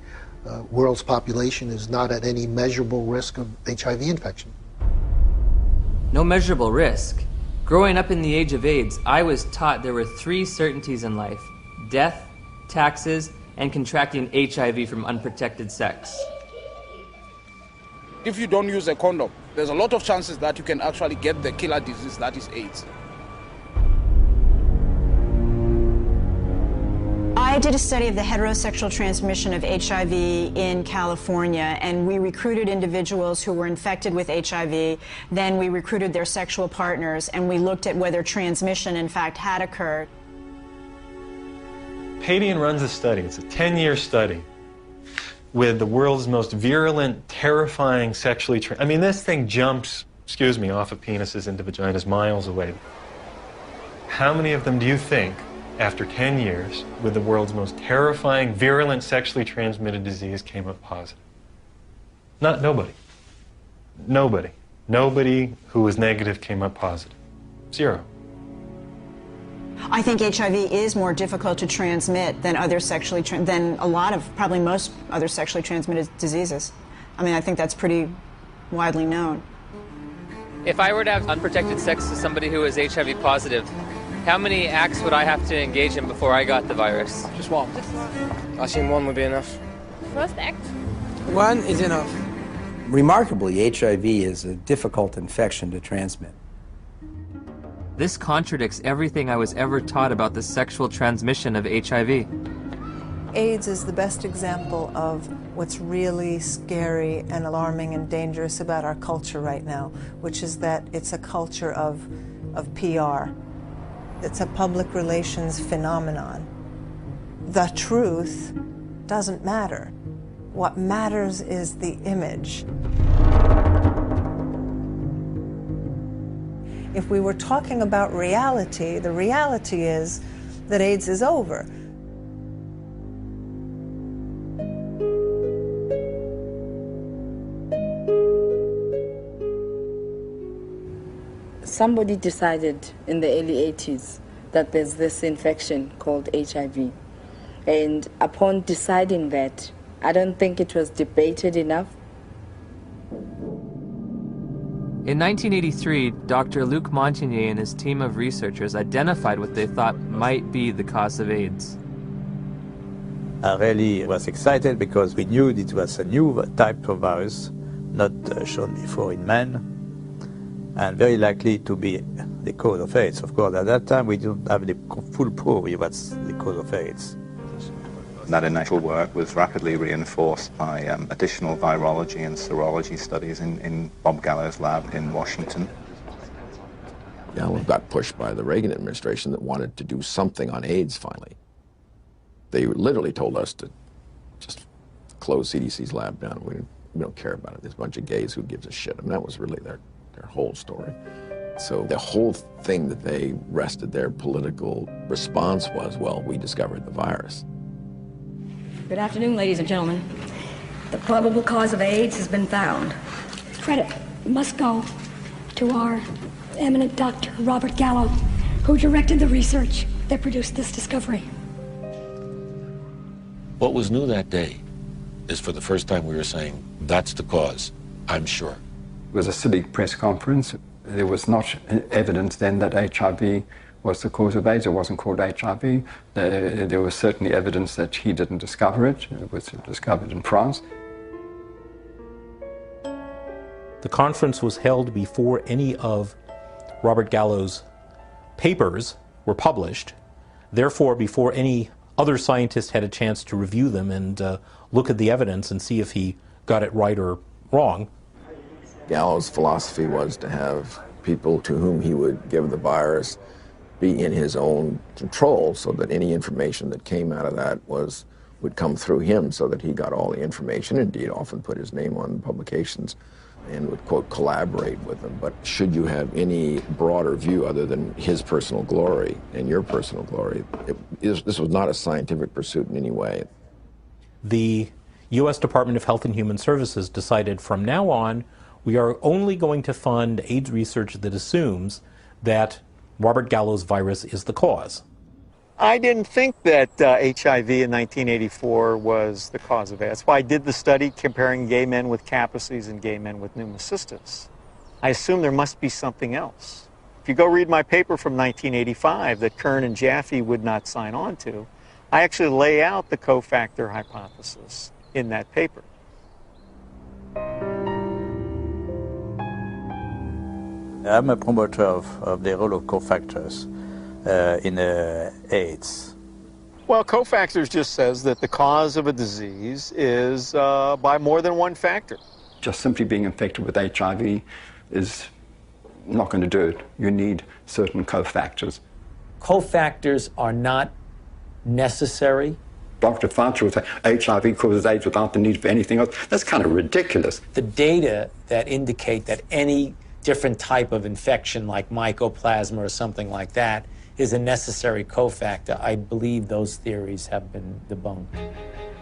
world's population is not at any measurable risk of HIV infection. No measurable risk. Growing up in the age of AIDS, I was taught there were 3 certainties in life: death, taxes, and contracting HIV from unprotected sex. If you don't use a condom, there's a lot of chances that you can actually get the killer disease that is AIDS. I did a study of the heterosexual transmission of HIV in California, and we recruited individuals who were infected with HIV. Then we recruited their sexual partners, and we looked at whether transmission, in fact, had occurred. Padian runs a study. It's a 10-year study with the world's most virulent, terrifying sexually... I mean, this thing jumps, off of penises into vaginas miles away. How many of them do you think, after 10 years, with the world's most terrifying, virulent, sexually transmitted disease, came up positive? Nobody. Nobody. Nobody who was negative came up positive. 0. I think HIV is more difficult to transmit than than a lot of, probably most other sexually transmitted diseases. I mean, I think that's pretty widely known. If I were to have unprotected sex with somebody who is HIV positive, how many acts would I have to engage in before I got the virus? Just one. I assume one would be enough. First act? One is enough. Remarkably, HIV is a difficult infection to transmit. This contradicts everything I was ever taught about the sexual transmission of HIV. AIDS is the best example of what's really scary and alarming and dangerous about our culture right now, which is that it's a culture of PR. It's a public relations phenomenon. The truth doesn't matter. What matters is the image. If we were talking about reality, the reality is that AIDS is over. Somebody decided in the early 80s that there's this infection called HIV. And upon deciding that, I don't think it was debated enough. In 1983, Dr. Luc Montagnier and his team of researchers identified what they thought might be the cause of AIDS. I really was excited because we knew it was a new type of virus, not shown before in men, and very likely to be the cause of AIDS. Of course, at that time, we didn't have the full proof of what's the cause of AIDS. That initial work was rapidly reinforced by additional virology and serology studies in Bob Gallo's lab in Washington. Gallo got pushed by the Reagan administration that wanted to do something on AIDS finally. They literally told us to just close CDC's lab down. We don't care about it. There's a bunch of gays, who gives a shit? I mean, that was really their whole story. So the whole thing that they rested their political response was, well, we discovered the virus. Good afternoon, ladies and gentlemen. The probable cause of AIDS has been found. Credit must go to our eminent Dr. Robert Gallo, who directed the research that produced this discovery. What was new that day is for the first time we were saying, that's the cause, I'm sure. It was a silly press conference. There was not evidence then that HIV was the cause of AIDS. It wasn't called HIV. There was certainly evidence that he didn't discover it. It was discovered in France. The conference was held before any of Robert Gallo's papers were published, therefore before any other scientist had a chance to review them and look at the evidence and see if he got it right or wrong. Gallo's philosophy was to have people to whom he would give the virus be in his own control, so that any information that came out of that would come through him, so that he got all the information. Indeed, often put his name on publications and would, quote, collaborate with them. But should you have any broader view other than his personal glory and your personal glory, this was not a scientific pursuit in any way. The U.S. Department of Health and Human Services decided from now on, we are only going to fund AIDS research that assumes that Robert Gallo's virus is the cause. I didn't think that HIV in 1984 was the cause of AIDS. That's why I did the study comparing gay men with Kaposi's and gay men with pneumocystis. I assume there must be something else. If you go read my paper from 1985 that Kern and Jaffe would not sign on to, I actually lay out the cofactor hypothesis in that paper. I'm a promoter of the role of cofactors in AIDS. Well, cofactors just says that the cause of a disease is by more than one factor. Just simply being infected with HIV is not going to do it. You need certain cofactors. Cofactors are not necessary. Dr. Fauci would say HIV causes AIDS without the need for anything else. That's kind of ridiculous. The data that indicate that any different type of infection like mycoplasma or something like that is a necessary cofactor, I believe those theories have been debunked.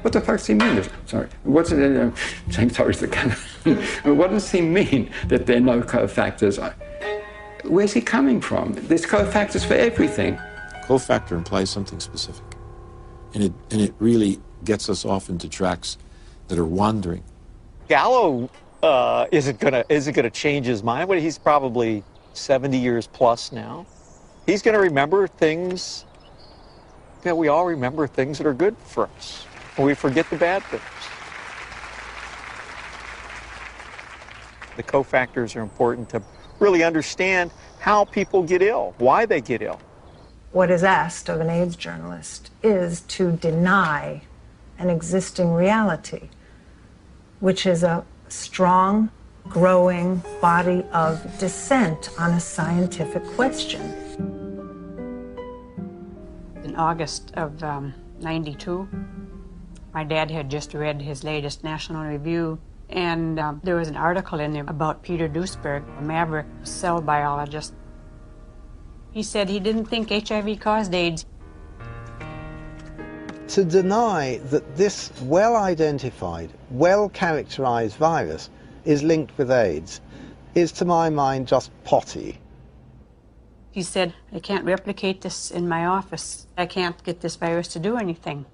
What the fuck does he mean? Sorry. What's it? Saying sorry to the camera. What does he mean that there are no cofactors? Where's he coming from? There's cofactors for everything. Cofactor implies something specific. And it really gets us off into tracks that are wandering. Gallo isn't gonna change his mind. But he's probably 70 years plus now. He's gonna remember things that we all remember, things that are good for us. And we forget the bad things. The cofactors are important to really understand how people get ill, why they get ill. What is asked of an AIDS journalist is to deny an existing reality, which is a strong, growing body of dissent on a scientific question. In August of '92, my dad had just read his latest National Review, and there was an article in there about Peter Duesberg, a maverick cell biologist. He said he didn't think HIV caused AIDS. To deny that this well-identified, well-characterized virus is linked with AIDS is, to my mind, just potty. He said, I can't replicate this in my office. I can't get this virus to do anything.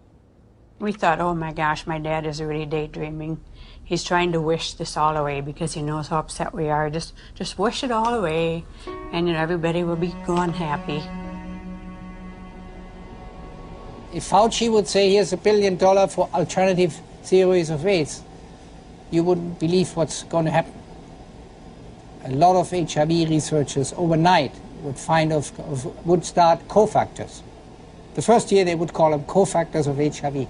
We thought, oh my gosh, my dad is really daydreaming. He's trying to wish this all away because he knows how upset we are. Just wish it all away, and everybody will be gone happy. If Fauci would say, here's $1 billion for alternative theories of AIDS, you wouldn't believe what's going to happen. A lot of HIV researchers overnight would would start cofactors. The first year they would call them cofactors of HIV.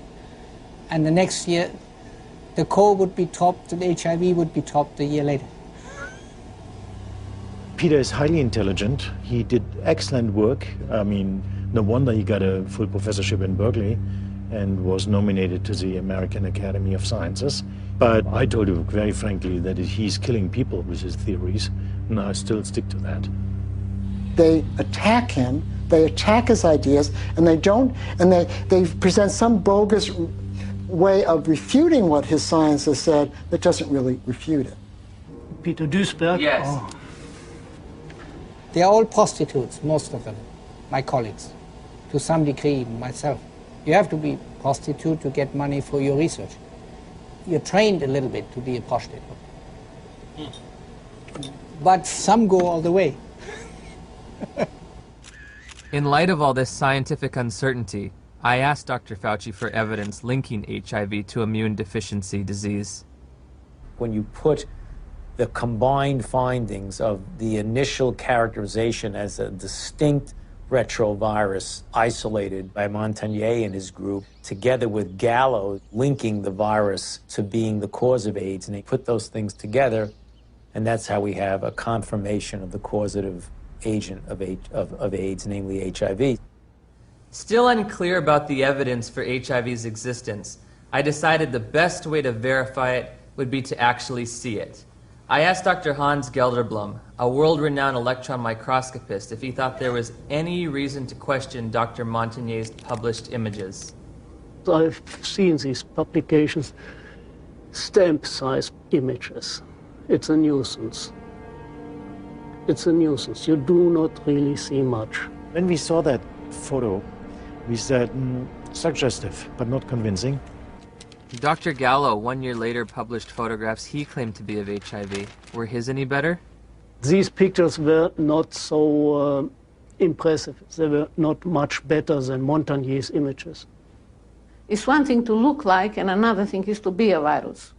And the next year, the co would be topped and HIV would be topped a year later. Peter is highly intelligent. He did excellent work. I mean, no wonder he got a full professorship in Berkeley and was nominated to the American Academy of Sciences. But I told you very frankly that he's killing people with his theories, and I still stick to that. They attack him, they attack his ideas, and they present some bogus way of refuting what his science has said that doesn't really refute it. Peter Duesberg? Yes. Oh. They are all prostitutes, most of them, my colleagues, to some degree, myself. You have to be a prostitute to get money for your research. You're trained a little bit to be a prostitute. But some go all the way. In light of all this scientific uncertainty, I asked Dr. Fauci for evidence linking HIV to immune deficiency disease. When you put the combined findings of the initial characterization as a distinct retrovirus isolated by Montagnier and his group, together with Gallo linking the virus to being the cause of AIDS, and they put those things together, and that's how we have a confirmation of the causative agent of AIDS, namely HIV. Still unclear about the evidence for HIV's existence, I decided the best way to verify it would be to actually see it. I asked Dr. Hans Gelderblum, a world-renowned electron microscopist, if he thought there was any reason to question Dr. Montagnier's published images. I've seen these publications, stamp-sized images. It's a nuisance. It's a nuisance. You do not really see much. When we saw that photo, we said, suggestive, but not convincing. Dr. Gallo, 1 year later, published photographs he claimed to be of HIV. Were his any better? These pictures were not so impressive. They were not much better than Montagnier's images. It's one thing to look like, and another thing is to be a virus.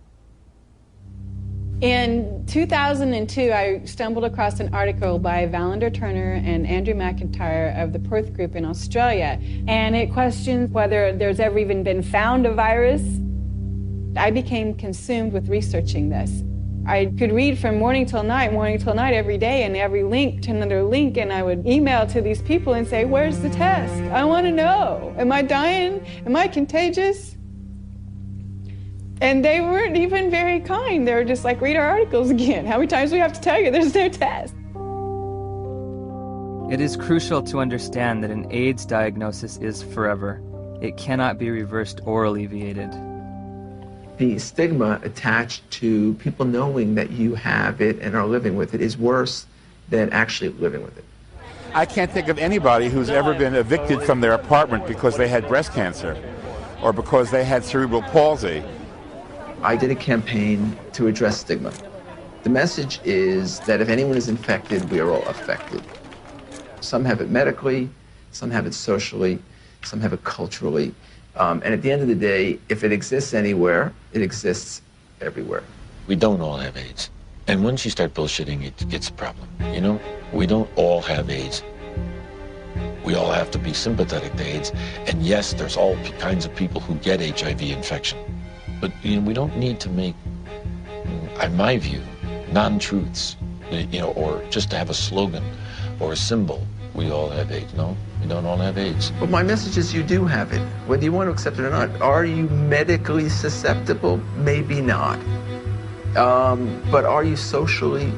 In 2002, I stumbled across an article by Valander Turner and Andrew McIntyre of the Perth Group in Australia, and it questioned whether there's ever even been found a virus. I became consumed with researching this. I could read from morning till night every day, and every link to another link, and I would email to these people and say, where's the test? I want to know. Am I dying? Am I contagious? And they weren't even very kind. They were just like, read our articles again. How many times do we have to tell you there's no test? It is crucial to understand that an AIDS diagnosis is forever. It cannot be reversed or alleviated. The stigma attached to people knowing that you have it and are living with it is worse than actually living with it. I can't think of anybody who's ever been evicted from their apartment because they had breast cancer or because they had cerebral palsy. I did a campaign to address stigma. The message is that if anyone is infected, we are all affected. Some have it medically, some have it socially, some have it culturally. And at the end of the day, if it exists anywhere, it exists everywhere. We don't all have AIDS. And once you start bullshitting, it gets a problem. You know, we don't all have AIDS. We all have to be sympathetic to AIDS. And yes, there's all kinds of people who get HIV infection. But you know, we don't need to make, in my view, non-truths, you know, or just to have a slogan or a symbol. We all have AIDS. No, we don't all have AIDS. But my message is you do have it, whether you want to accept it or not. Are you medically susceptible? Maybe not. But are you socially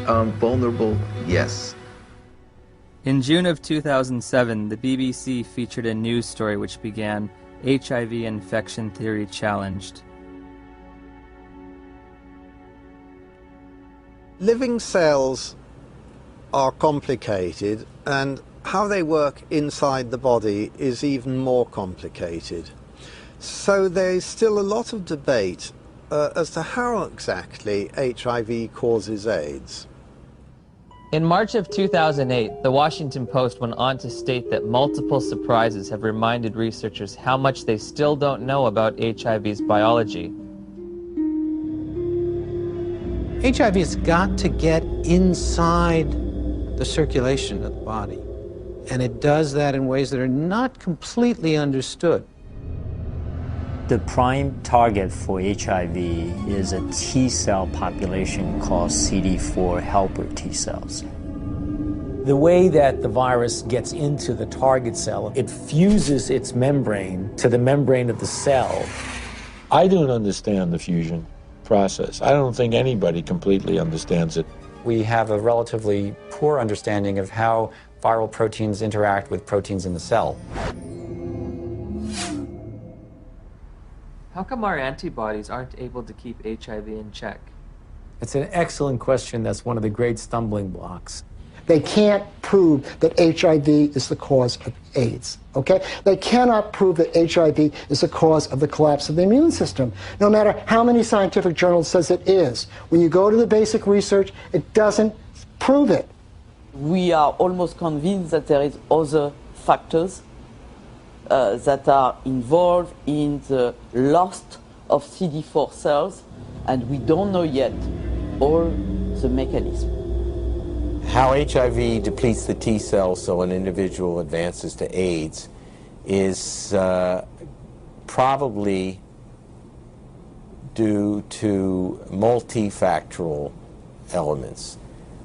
vulnerable? Yes. In June of 2007, the BBC featured a news story which began, HIV infection theory challenged. Living cells are complicated, and how they work inside the body is even more complicated. So there's still a lot of debate as to how exactly HIV causes AIDS. In March of 2008, the Washington Post went on to state that multiple surprises have reminded researchers how much they still don't know about HIV's biology. HIV has got to get inside the circulation of the body, and it does that in ways that are not completely understood. The prime target for HIV is a T cell population called CD4 helper T cells. The way that the virus gets into the target cell, it fuses its membrane to the membrane of the cell. I don't understand the fusion process. I don't think anybody completely understands it. We have a relatively poor understanding of how viral proteins interact with proteins in the cell. How come our antibodies aren't able to keep HIV in check? It's an excellent question. That's one of the great stumbling blocks. They can't prove that HIV is the cause of AIDS, okay? They cannot prove that HIV is the cause of the collapse of the immune system, no matter how many scientific journals says it is. When you go to the basic research, it doesn't prove it. We are almost convinced that there is other factors that are involved in the loss of CD4 cells, and we don't know yet all the mechanism. How HIV depletes the T cells so an individual advances to AIDS is probably due to multifactorial elements.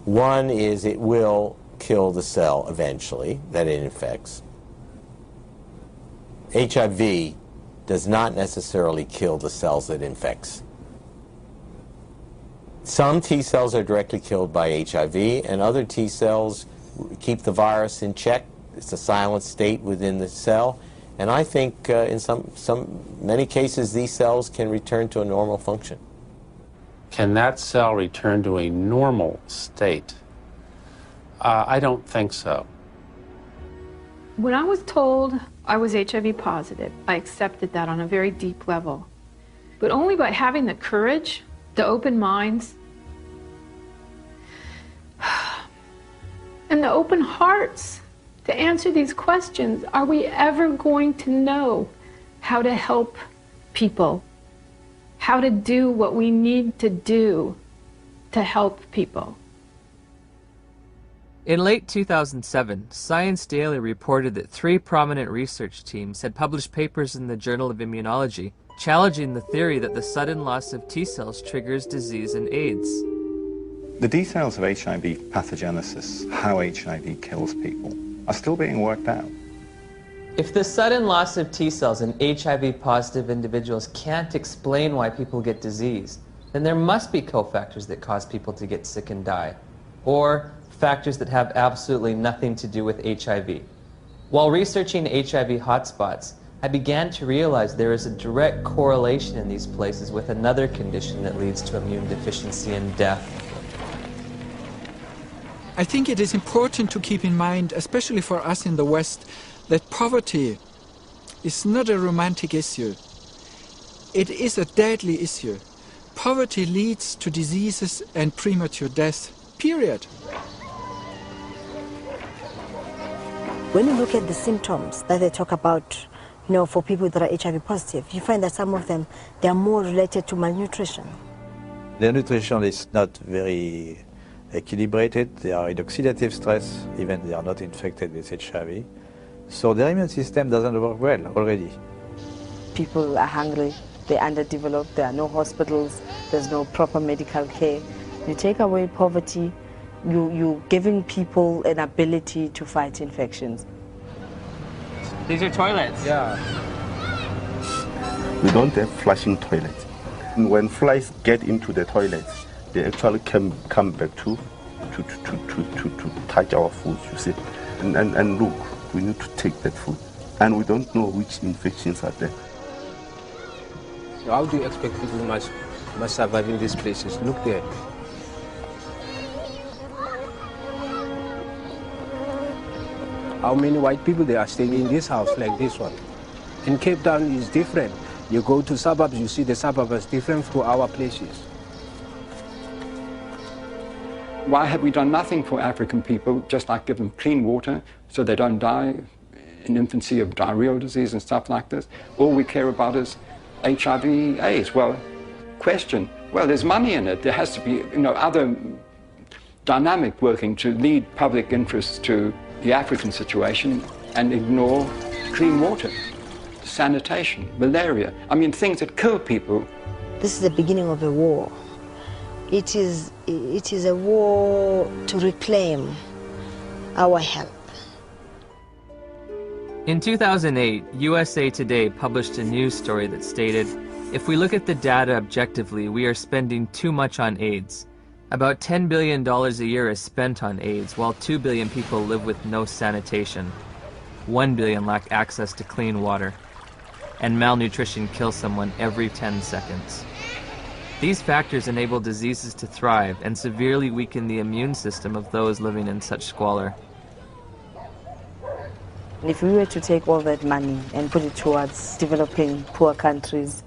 One is it will kill the cell eventually that it infects. HIV does not necessarily kill the cells that it infects. Some T cells are directly killed by HIV, and other T cells keep the virus in check. It's a silent state within the cell, and I think in many cases these cells can return to a normal function. Can that cell return to a normal state? I don't think so. When I was told I was HIV positive, I accepted that on a very deep level. But only by having the courage, the open minds, and the open hearts to answer these questions are we ever going to know how to help people, how to do what we need to do to help people. In late 2007, Science Daily reported that 3 prominent research teams had published papers in the Journal of Immunology challenging the theory that the sudden loss of T cells triggers disease and AIDS. The details of HIV pathogenesis, how HIV kills people, are still being worked out. If the sudden loss of T cells in HIV-positive individuals can't explain why people get disease, then there must be cofactors that cause people to get sick and die, or factors that have absolutely nothing to do with HIV. While researching HIV hotspots, I began to realize there is a direct correlation in these places with another condition that leads to immune deficiency and death. I think it is important to keep in mind, especially for us in the West, that poverty is not a romantic issue. It is a deadly issue. Poverty leads to diseases and premature death, period. When you look at the symptoms that they talk about, for people that are HIV positive, you find that some of them, they are more related to malnutrition. Their nutrition is not very equilibrated. They are in oxidative stress, even they are not infected with HIV. So their immune system doesn't work well already. People are hungry, they're underdeveloped, there are no hospitals, there's no proper medical care. You take away poverty, you're giving people an ability to fight infections. These are toilets. Yeah. We don't have flushing toilets. When flies get into the toilets, they actually come back to touch our food, you see. And look, we need to take that food. And we don't know which infections are there. So how do you expect people must survive in these places? Look there. How many white people they are staying in this house like this one? In Cape Town is different. You go to suburbs, you see the suburbs is different from our places. Why have we done nothing for African people, just like give them clean water so they don't die in infancy of diarrheal disease and stuff like this? All we care about is HIV, AIDS. Well, question, well, there's money in it. There has to be, other dynamic working to lead public interest to the African situation and ignore clean water, sanitation, malaria. I mean, things that kill people. This is the beginning of a war. It is a war to reclaim our health. In 2008, USA Today published a news story that stated, if we look at the data objectively, we are spending too much on AIDS. About $10 billion a year is spent on AIDS, while 2 billion people live with no sanitation. 1 billion lack access to clean water. And malnutrition kills someone every 10 seconds. These factors enable diseases to thrive and severely weaken the immune system of those living in such squalor. If we were to take all that money and put it towards developing poor countries,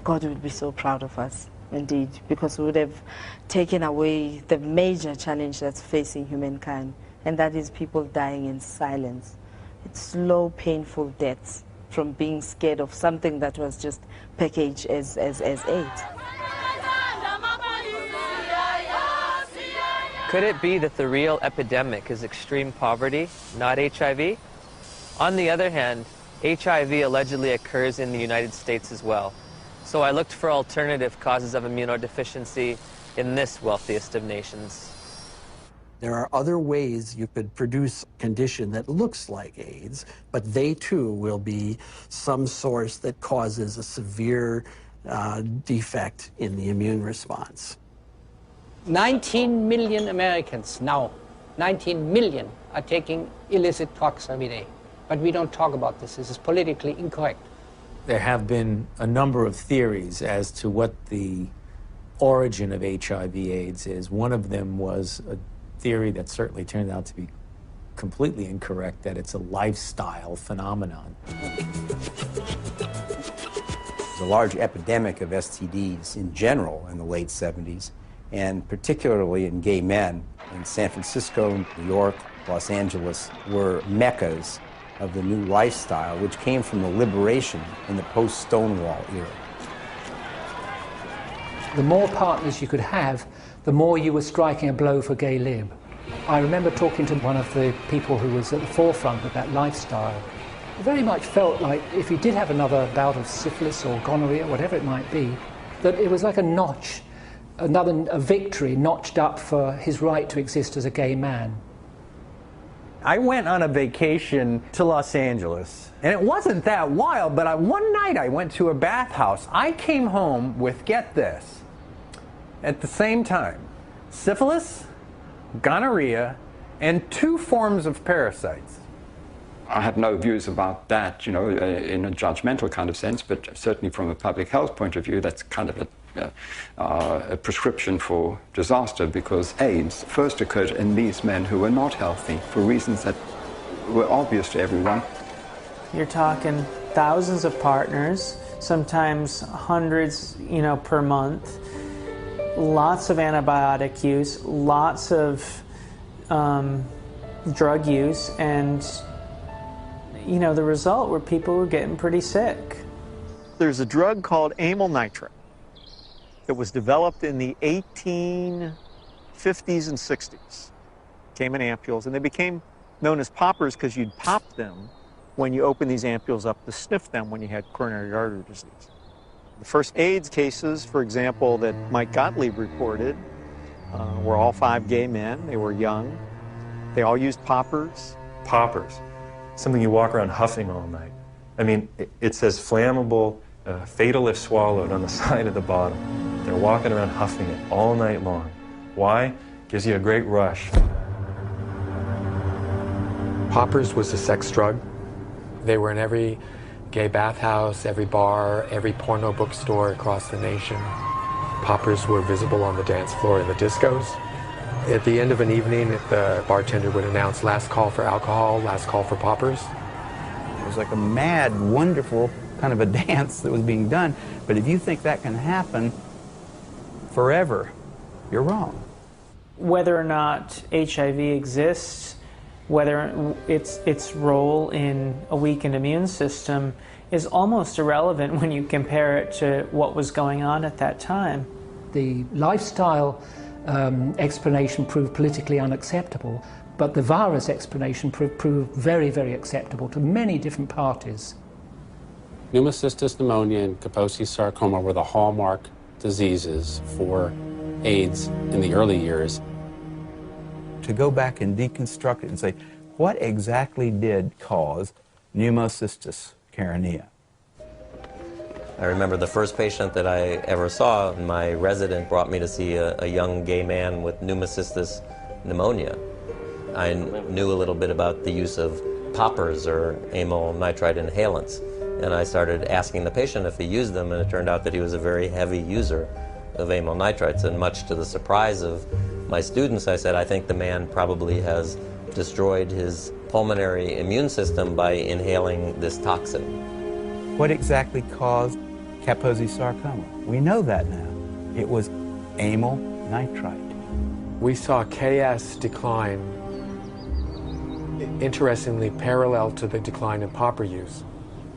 God would be so proud of us, indeed, because we would have taken away the major challenge that's facing humankind, and that is people dying in silence. It's slow, painful deaths from being scared of something that was just packaged as AIDS. Could it be that the real epidemic is extreme poverty, not HIV? On the other hand, HIV allegedly occurs in the United States as well. So I looked for alternative causes of immunodeficiency in this wealthiest of nations. There are other ways you could produce a condition that looks like AIDS, but they too will be some source that causes a severe defect in the immune response. 19 million Americans now, 19 million are taking illicit drugs every day. But we don't talk about this. This is politically incorrect. There have been a number of theories as to what the origin of HIV/AIDS is. One of them was a theory that certainly turned out to be completely incorrect, that it's a lifestyle phenomenon. There's a large epidemic of STDs in general in the late 70s, and particularly in gay men. In San Francisco, New York, Los Angeles were meccas of the new lifestyle, which came from the liberation in the post-Stonewall era. The more partners you could have, the more you were striking a blow for gay lib. I remember talking to one of the people who was at the forefront of that lifestyle. It very much felt like if he did have another bout of syphilis or gonorrhea, whatever it might be, that it was like a notch, a victory notched up for his right to exist as a gay man. I went on a vacation to Los Angeles, and it wasn't that wild, but one night I went to a bathhouse. I came home with, get this, at the same time, syphilis, gonorrhea, and 2 forms of parasites. I have no views about that, you know, in a judgmental kind of sense, but certainly from a public health point of view, that's kind of a prescription for disaster, because AIDS first occurred in these men who were not healthy for reasons that were obvious to everyone. You're talking thousands of partners, sometimes hundreds, per month, lots of antibiotic use, lots of drug use, and the result were people were getting pretty sick. There's a drug called amyl nitrate that was developed in the 1850s and 60s. Came in ampules, and they became known as poppers because you'd pop them when you open these ampules up to sniff them when you had coronary artery disease. The first AIDS cases, for example, that Mike Gottlieb reported were all 5 gay men. They were young. They all used poppers. Poppers, something you walk around huffing all night. I mean, it says flammable, fatal if swallowed on the side of the bottle. They're walking around huffing it all night long. Why? Gives you a great rush. Poppers was a sex drug. They were in every gay bathhouse, every bar, every porno bookstore across the nation. Poppers were visible on the dance floor in the discos. At the end of an evening, the bartender would announce last call for alcohol, last call for poppers. It was like a mad, wonderful kind of a dance that was being done. But if you think that can happen forever, you're wrong. Whether or not HIV exists, whether its role in a weakened immune system is almost irrelevant when you compare it to what was going on at that time. The lifestyle explanation proved politically unacceptable, but the virus explanation proved very, very acceptable to many different parties. Pneumocystis pneumonia and Kaposi sarcoma were the hallmark diseases for AIDS in the early years. To go back and deconstruct it and say, what exactly did cause pneumocystis carinea? I remember the first patient that I ever saw, my resident brought me to see a young gay man with pneumocystis pneumonia. I knew a little bit about the use of poppers or amyl nitrite inhalants, and I started asking the patient if he used them, and it turned out that he was a very heavy user of amyl nitrites, and much to the surprise of my students, I said, I think the man probably has destroyed his pulmonary immune system by inhaling this toxin. What exactly caused Kaposi sarcoma? We know that now. It was amyl nitrite. We saw KS decline, interestingly parallel to the decline in popper use.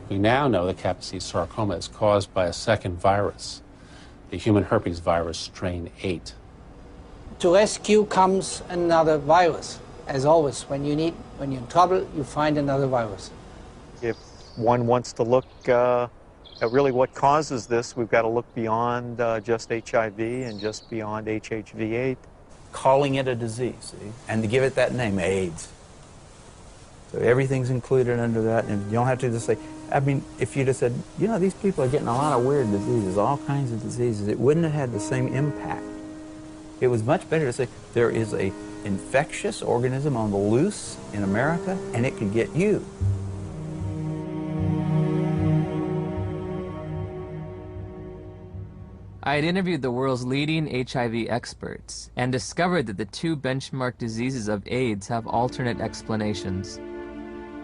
We now know that Kaposi sarcoma is caused by a second virus, the human herpes virus strain 8. To rescue comes another virus. As always, when you're in trouble, you find another virus. If one wants to look at really what causes this, we've got to look beyond just HIV and just beyond HHV8. Calling it a disease, see? And to give it that name, AIDS. So everything's included under that, and you don't have to just say, I mean, if you'd have said, you know, these people are getting a lot of weird diseases, all kinds of diseases, it wouldn't have had the same impact. It was much better to say, there is a infectious organism on the loose in America, and it could get you. I had interviewed the world's leading HIV experts and discovered that the two benchmark diseases of AIDS have alternate explanations.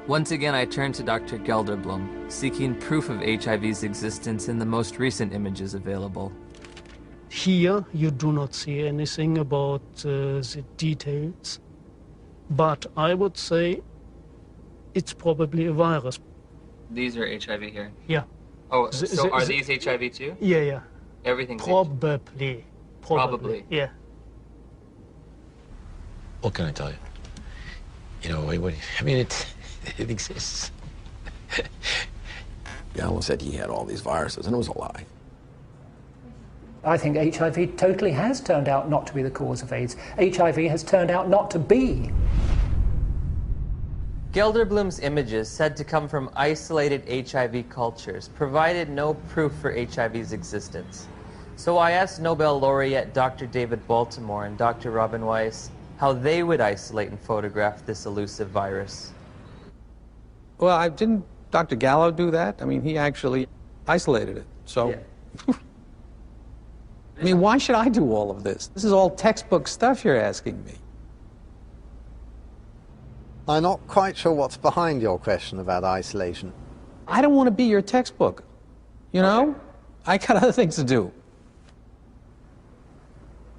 Once again, I turned to Dr. Gelderblom, seeking proof of HIV's existence in the most recent images available. Here, you do not see anything about the details, but I would say it's probably a virus. These are HIV here? Yeah. Oh, so are these HIV too? Yeah, yeah. Everything's Probably. Probably. Yeah. What can I tell you? You know, I mean, it exists. Gallo said he had all these viruses, and it was a lie. I think HIV totally has turned out not to be the cause of AIDS. HIV has turned out not to be. Gelderblum's images, said to come from isolated HIV cultures, provided no proof for HIV's existence. So I asked Nobel laureate Dr. David Baltimore and Dr. Robin Weiss how they would isolate and photograph this elusive virus. Well, didn't Dr. Gallo do that? I mean, he actually isolated it, so... Yeah. I mean, why should I do all of this? This is all textbook stuff you're asking me. I'm not quite sure what's behind your question about isolation. I don't want to be your textbook, you know? Okay. I got other things to do.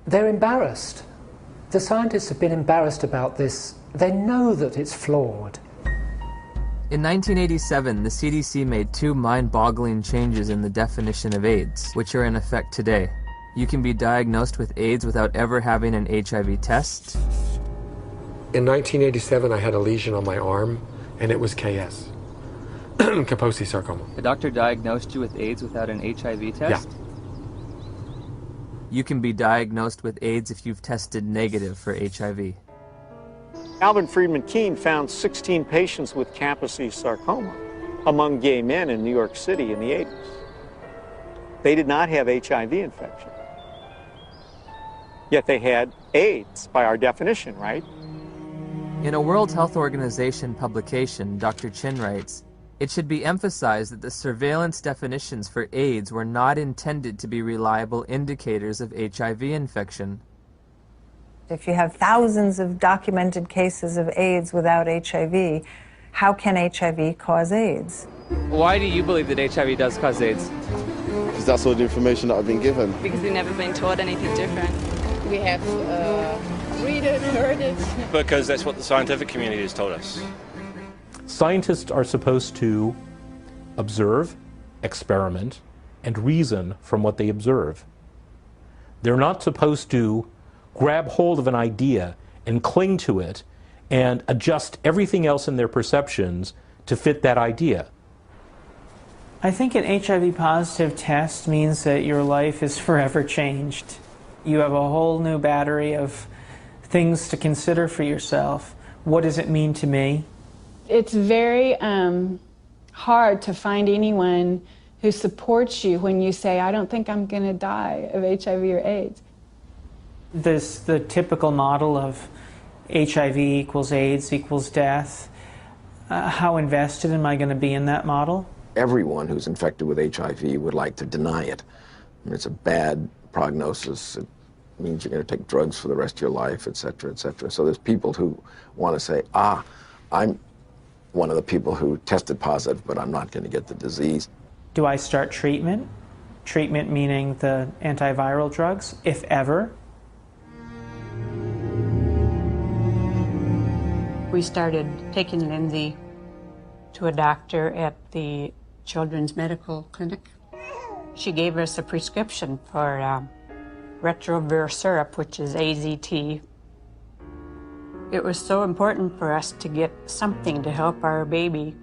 They're embarrassed. The scientists have been embarrassed about this. They know that it's flawed. In 1987, the CDC made two mind-boggling changes in the definition of AIDS, which are in effect today. You can be diagnosed with AIDS without ever having an HIV test. In 1987, I had a lesion on my arm, and it was KS, Kaposi sarcoma. The doctor diagnosed you with AIDS without an HIV test? Yeah. You can be diagnosed with AIDS if you've tested negative for HIV. Alvin Friedman Keene found 16 patients with Kaposi sarcoma among gay men in New York City in the 80s. They did not have HIV infection. Yet they had AIDS by our definition, right? In a World Health Organization publication, Dr. Chin writes, "It should be emphasized that the surveillance definitions for AIDS were not intended to be reliable indicators of HIV infection." If you have thousands of documented cases of AIDS without HIV, how can HIV cause AIDS? Why do you believe that HIV does cause AIDS? Because that's all the information that I've been given. Because we've never been taught anything different. We have read it, heard it. Because that's what the scientific community has told us. Scientists are supposed to observe, experiment, and reason from what they observe. They're not supposed to grab hold of an idea and cling to it and adjust everything else in their perceptions to fit that idea. I think an HIV positive test means that your life is forever changed. You have a whole new battery of things to consider for yourself. What does it mean to me? It's very hard to find anyone who supports you when you say, I don't think I'm going to die of HIV or AIDS. The typical model of HIV equals AIDS equals death. How invested am I going to be in that model? Everyone who's infected with HIV would like to deny it. It's a bad prognosis. It means you're going to take drugs for the rest of your life, et cetera, et cetera. So there's people who want to say, I'm one of the people who tested positive, but I'm not going to get the disease. Do I start treatment? Treatment meaning the antiviral drugs, if ever? We started taking Lindsay to a doctor at the Children's Medical Clinic. She gave us a prescription for retrovir syrup, which is AZT. It was so important for us to get something to help our baby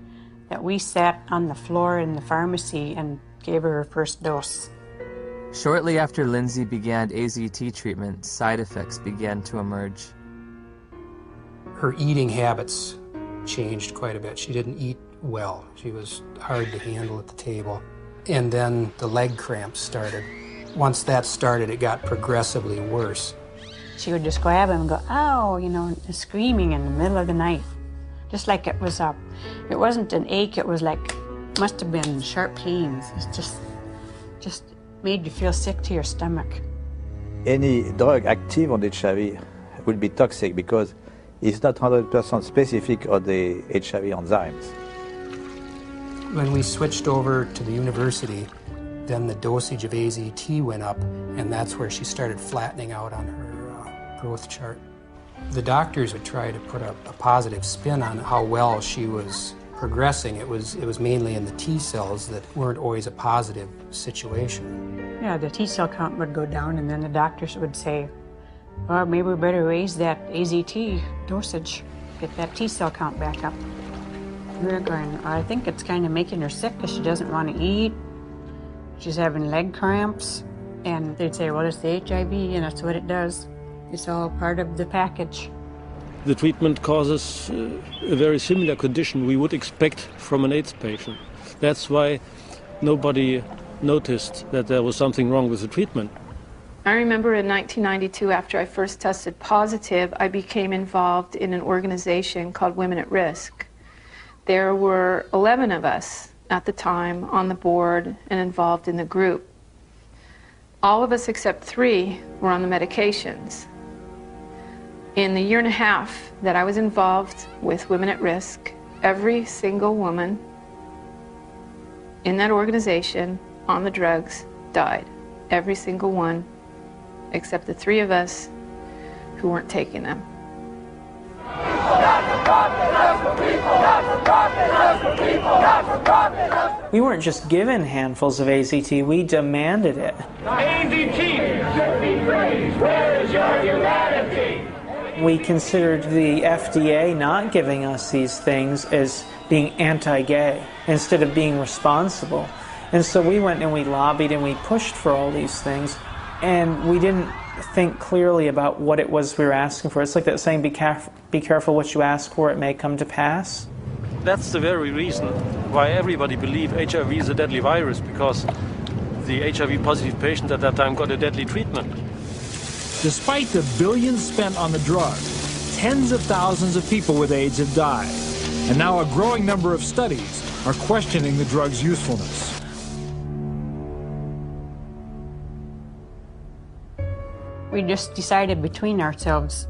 that we sat on the floor in the pharmacy and gave her first dose. Shortly after Lindsay began AZT treatment, side effects began to emerge. Her eating habits changed quite a bit. She didn't eat well. She was hard to handle at the table. And then the leg cramps started. Once that started, it got progressively worse. She would just grab him and go, ow, you know, screaming in the middle of the night. Just like it was it wasn't an ache, it was like, must have been sharp pains. It's just made you feel sick to your stomach. Any drug active on HIV will be toxic because it's not 100% specific on the HIV enzymes. When we switched over to the university, then the dosage of AZT went up, and that's where she started flattening out on her growth chart. The doctors would try to put a positive spin on how well she was progressing. It was mainly in the T cells that weren't always a positive situation. Yeah, the T cell count would go down, and then the doctors would say, well, maybe we better raise that AZT dosage, get that T cell count back up. We were going, I think it's kind of making her sick because she doesn't want to eat. She's having leg cramps. And they'd say, well, it's the HIV, and that's what it does. It's all part of the package. The treatment causes a very similar condition we would expect from an AIDS patient. That's why nobody noticed that there was something wrong with the treatment. I remember in 1992, after I first tested positive, I became involved in an organization called Women at Risk. There were 11 of us at the time on the board and involved in the group. All of us except 3 were on the medications. In the year and a half that I was involved with Women at Risk, every single woman in that organization on the drugs died. Every single one, except the 3 of us who weren't taking them. We weren't just given handfuls of AZT, we demanded it. AZT should be praised. Where is your humanity? We considered the FDA not giving us these things as being anti-gay instead of being responsible. And so we went and we lobbied and we pushed for all these things, and we didn't think clearly about what it was we were asking for. It's like that saying, be careful what you ask for, it may come to pass. That's the very reason why everybody believed HIV is a deadly virus, because the HIV-positive patient at that time got a deadly treatment. Despite the billions spent on the drug, tens of thousands of people with AIDS have died. And now a growing number of studies are questioning the drug's usefulness. We just decided between ourselves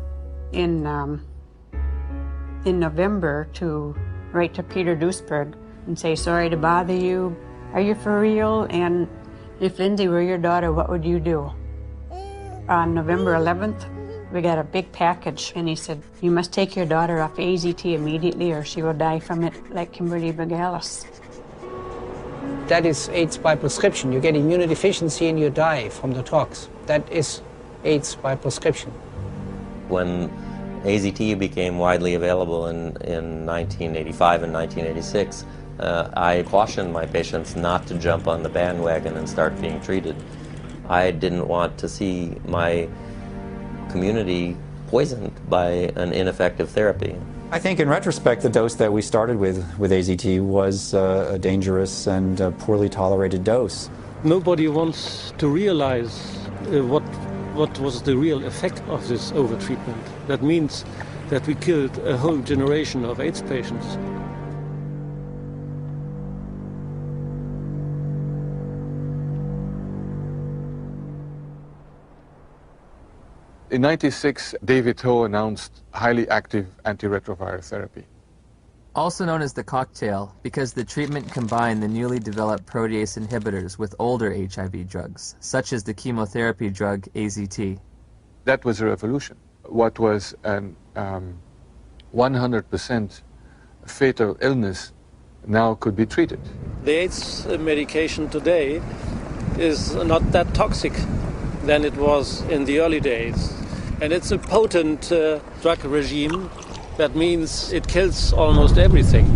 in November to write to Peter Duisberg and say, sorry to bother you. Are you for real? And if Lindsay were your daughter, what would you do? On November 11th, we got a big package, and he said, you must take your daughter off AZT immediately or she will die from it like Kimberly Begalis. That is AIDS by prescription. You get immunodeficiency and you die from the tox. That is AIDS by prescription. When AZT became widely available in 1985 and 1986, I cautioned my patients not to jump on the bandwagon and start being treated. I didn't want to see my community poisoned by an ineffective therapy. I think in retrospect the dose that we started with AZT was a dangerous and poorly tolerated dose. Nobody wants to realize what was the real effect of this overtreatment. That means that we killed a whole generation of AIDS patients. In '96, David Ho announced highly active antiretroviral therapy. Also known as the cocktail, because the treatment combined the newly developed protease inhibitors with older HIV drugs, such as the chemotherapy drug AZT. That was a revolution. What was an 100% fatal illness now could be treated. The AIDS medication today is not that toxic than it was in the early days. And it's a potent drug regime. That means it kills almost everything.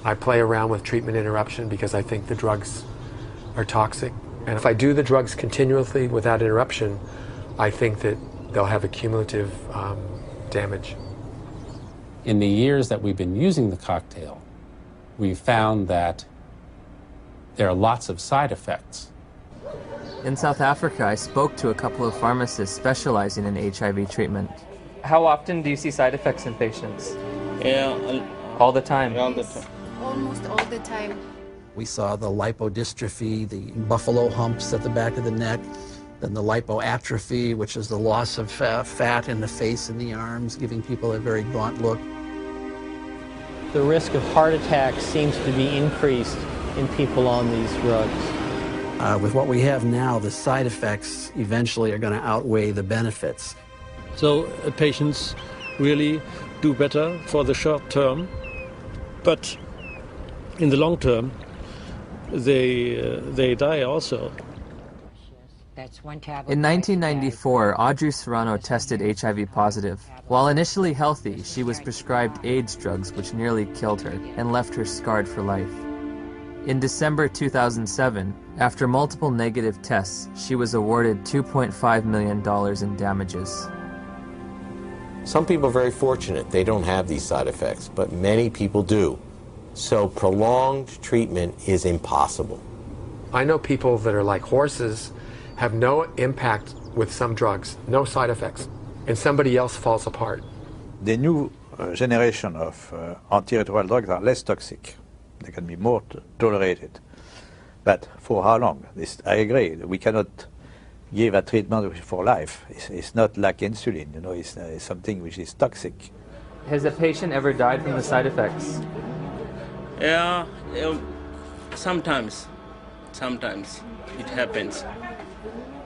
I play around with treatment interruption because I think the drugs are toxic. And if I do the drugs continuously without interruption, I think that they'll have a cumulative damage. In the years that we've been using the cocktail, we've found that there are lots of side effects. In South Africa, I spoke to a couple of pharmacists specializing in HIV treatment. How often do you see side effects in patients? Yeah. All the time? All the time. Almost all the time. We saw the lipodystrophy, the buffalo humps at the back of the neck, then the lipoatrophy, which is the loss of fat in the face and the arms, giving people a very gaunt look. The risk of heart attack seems to be increased in people on these drugs. With what we have now, the side effects eventually are going to outweigh the benefits. So patients really do better for the short term, but in the long term, they die also. In 1994, Audrey Serrano tested HIV positive. While initially healthy, she was prescribed AIDS drugs which nearly killed her and left her scarred for life. In December 2007, after multiple negative tests, she was awarded $2.5 million in damages. Some people are very fortunate. They don't have these side effects, but many people do. So prolonged treatment is impossible. I know people that are like horses, have no impact with some drugs, no side effects, and somebody else falls apart. The new generation of antiretroviral drugs are less toxic. They can be more tolerated. But for how long? I agree. We cannot give a treatment for life. It's not like insulin, you know, it's something which is toxic. Has a patient ever died from the side effects? Yeah, sometimes it happens.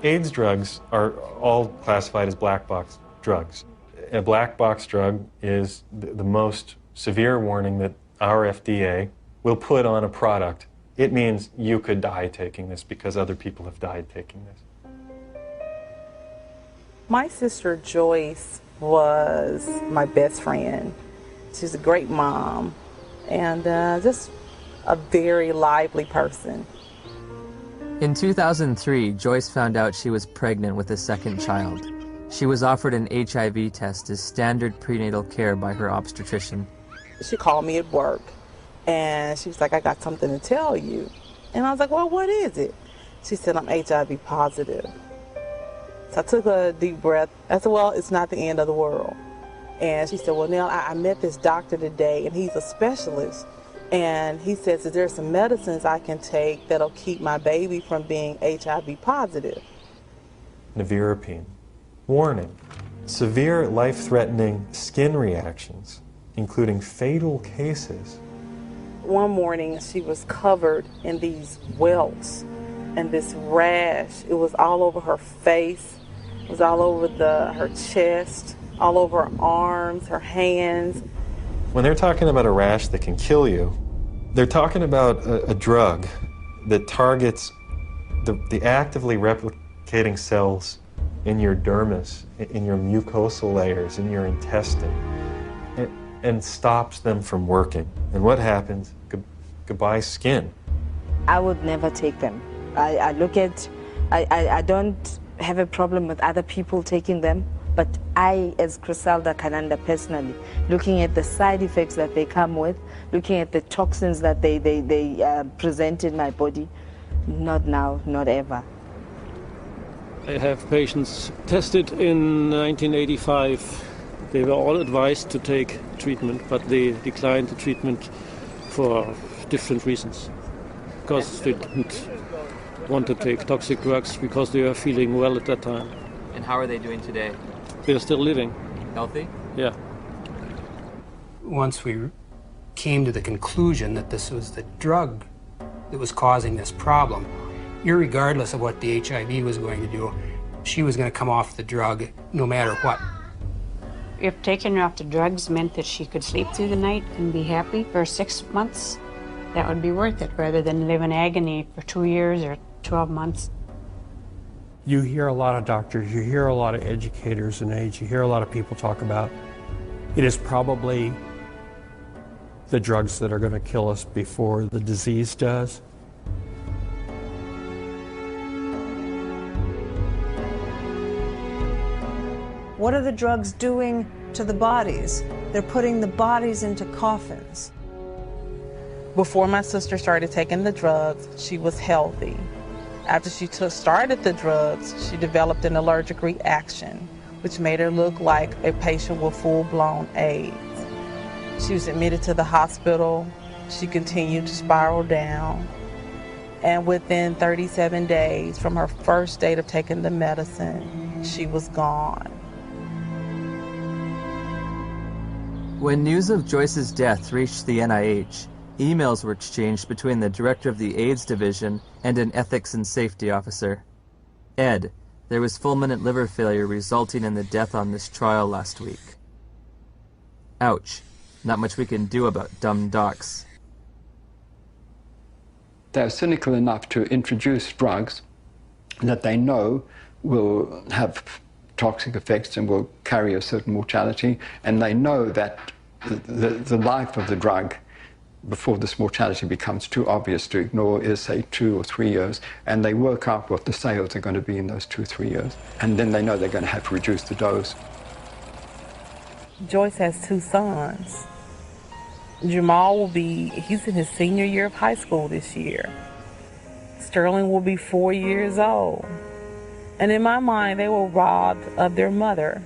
AIDS drugs are all classified as black box drugs. A black box drug is the most severe warning that our FDA will put on a product. It means you could die taking this because other people have died taking this. My sister Joyce was my best friend. She's a great mom and just a very lively person. In 2003, Joyce found out she was pregnant with a second child. She was offered an HIV test as standard prenatal care by her obstetrician. She called me at work and she was like, I got something to tell you. And I was like, well, what is it? She said, I'm HIV positive. So I took a deep breath. I said, well, it's not the end of the world. And she said, well, Nell, I met this doctor today and he's a specialist. And he says that there's some medicines I can take that'll keep my baby from being HIV positive. Nevirapine. Warning. Severe life-threatening skin reactions, including fatal cases. One morning she was covered in these welts and this rash. It was all over her face. It was all over her chest, all over her arms, her hands. When they're talking about a rash that can kill you, they're talking about a drug that targets the actively replicating cells in your dermis, in your mucosal layers, in your intestine, and stops them from working. And what happens? Goodbye skin. I would never take them. I don't have a problem with other people taking them, but I, as Griselda Kananda personally, looking at the side effects that they come with, looking at the toxins that they present in my body, not now, not ever. I have patients tested in 1985. They were all advised to take treatment, but they declined the treatment for different reasons. Because they didn't want to take toxic drugs because they were feeling well at that time. And how are they doing today? They're still living. Healthy? Yeah. Once we came to the conclusion that this was the drug that was causing this problem, irregardless of what the HIV was going to do, she was going to come off the drug no matter what. If taking her off the drugs meant that she could sleep through the night and be happy for 6 months, that would be worth it, rather than live in agony for 2 years or 12 months. You hear a lot of doctors, you hear a lot of educators in AIDS, you hear a lot of people talk about it is probably the drugs that are going to kill us before the disease does. What are the drugs doing to the bodies? They're putting the bodies into coffins. Before my sister started taking the drugs, she was healthy. After she started the drugs, she developed an allergic reaction, which made her look like a patient with full-blown AIDS. She was admitted to the hospital. She continued to spiral down. And within 37 days from her first date of taking the medicine, she was gone. When news of Joyce's death reached the NIH, emails were exchanged between the director of the AIDS division and an ethics and safety officer. Ed, there was fulminant liver failure resulting in the death on this trial last week. Ouch. Not much we can do about dumb docs. They're cynical enough to introduce drugs that they know will have toxic effects and will carry a certain mortality, and they know that the life of the drug before this mortality becomes too obvious to ignore is, say, 2 or 3 years, and they work out what the sales are going to be in those 2 or 3 years, and then they know they're going to have to reduce the dose. Joyce has 2 sons. Jamal he's in his senior year of high school this year. Sterling will be 4 years old. And in my mind, they were robbed of their mother.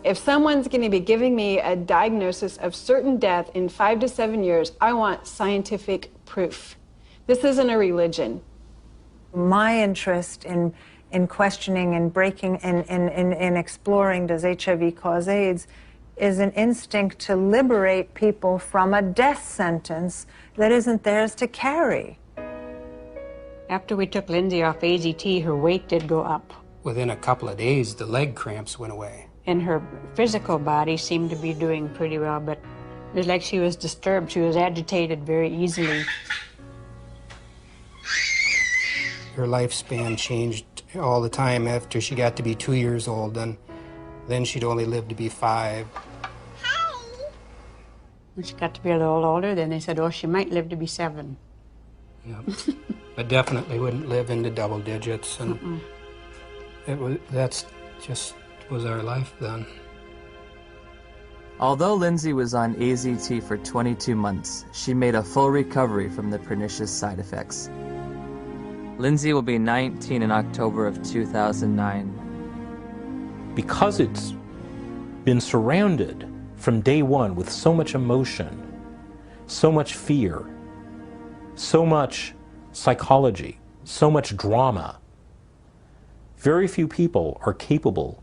If someone's going to be giving me a diagnosis of certain death in 5 to 7 years, I want scientific proof. This isn't a religion. My interest in questioning and breaking and exploring does HIV cause AIDS is an instinct to liberate people from a death sentence that isn't theirs to carry. After we took Lindsay off AZT, her weight did go up. Within a couple of days, the leg cramps went away. And her physical body seemed to be doing pretty well, but it was like she was disturbed. She was agitated very easily. Her lifespan changed all the time after she got to be 2 years old, and then she'd only live to be 5. When she got to be a little older, then they said, oh, she might live to be 7. Yeah. But definitely wouldn't live into double digits, and that's just was our life then. Although Lindsay was on AZT for 22 months, she made a full recovery from the pernicious side effects. Lindsay will be 19 in October of 2009. Because it's been surrounded from day one with so much emotion, so much fear, so much psychology, so much drama, very few people are capable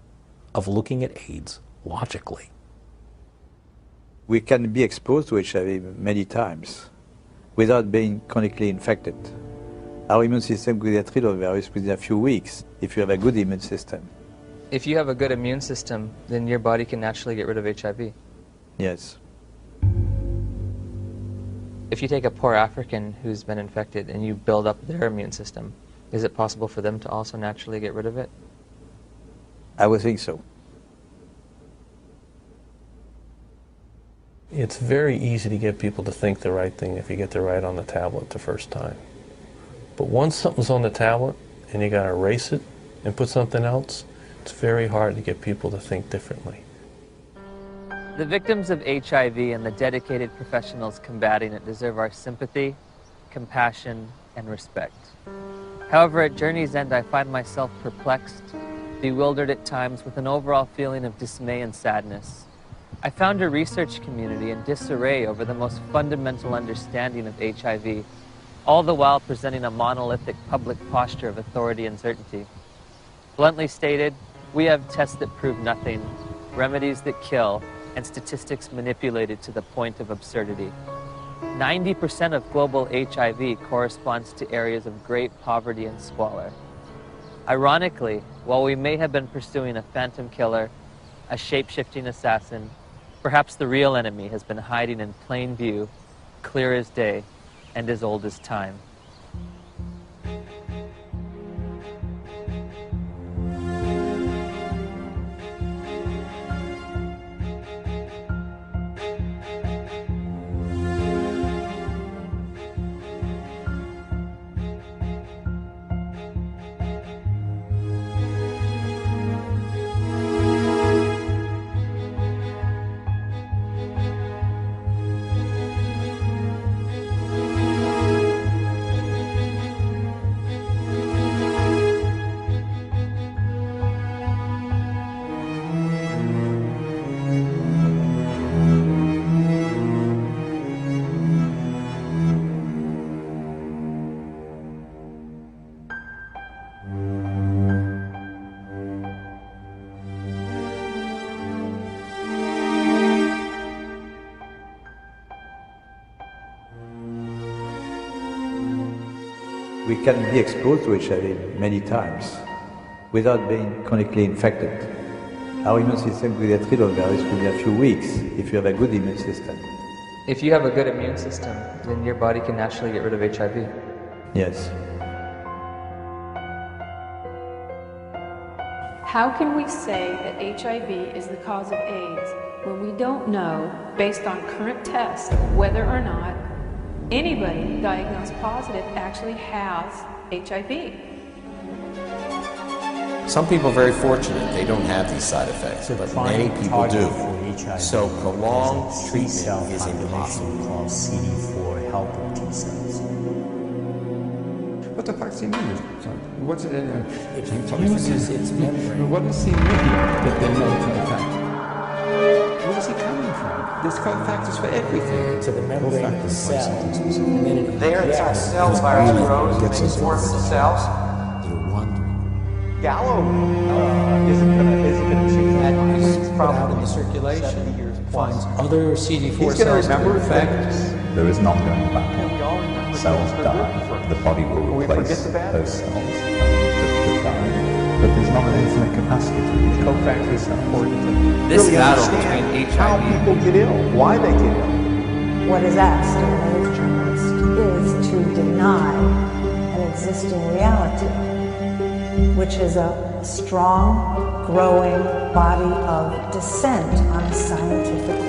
of looking at AIDS logically. We can be exposed to HIV many times without being chronically infected. Our immune system could get rid of the virus within a few weeks if you have a good immune system. If you have a good immune system, then your body can naturally get rid of HIV. Yes. If you take a poor African who's been infected and you build up their immune system, is it possible for them to also naturally get rid of it? I would think so. It's very easy to get people to think the right thing if you get the right on the tablet the first time. But once something's on the tablet and you got to erase it and put something else, it's very hard to get people to think differently. The victims of HIV and the dedicated professionals combating it deserve our sympathy, compassion, and respect. However, at journey's end, I find myself perplexed, bewildered at times with an overall feeling of dismay and sadness. I found a research community in disarray over the most fundamental understanding of HIV, all the while presenting a monolithic public posture of authority and certainty. Bluntly stated, we have tests that prove nothing, remedies that kill, and statistics manipulated to the point of absurdity. 90% of global HIV corresponds to areas of great poverty and squalor. Ironically, while we may have been pursuing a phantom killer, a shape-shifting assassin, perhaps the real enemy has been hiding in plain view, clear as day, and as old as time. We can be exposed to HIV many times without being chronically infected. Our immune system will get rid of virus within a few weeks if you have a good immune system. If you have a good immune system, then your body can naturally get rid of HIV. Yes. How can we say that HIV is the cause of AIDS when we don't know, based on current tests, whether or not anybody diagnosed positive actually has HIV? Some people are very fortunate, they don't have these side effects, but many people do. So prolonged treatment is impossible. Called CD4 helper T cells. What the fuck's he mean? What's it in? It uses its membrane. What does he mean that they know it's an effect? Where is he coming from? There's factors for everything. To the membrane of the cell. And then it there, it's our cell virus grows, makes more of the cells. Gallo isn't going to change that. It's probably in the circulation. Finds other CD4 cells to infect. There is an ongoing battle. Cells die, the body will replace those cells that die. But there's not an infinite capacity to use cofactors are important. This battle between HIV how people get ill, why they get ill. What is asked of an AIDS journalist is to deny an existing reality, which is a strong, growing body of dissent on a scientific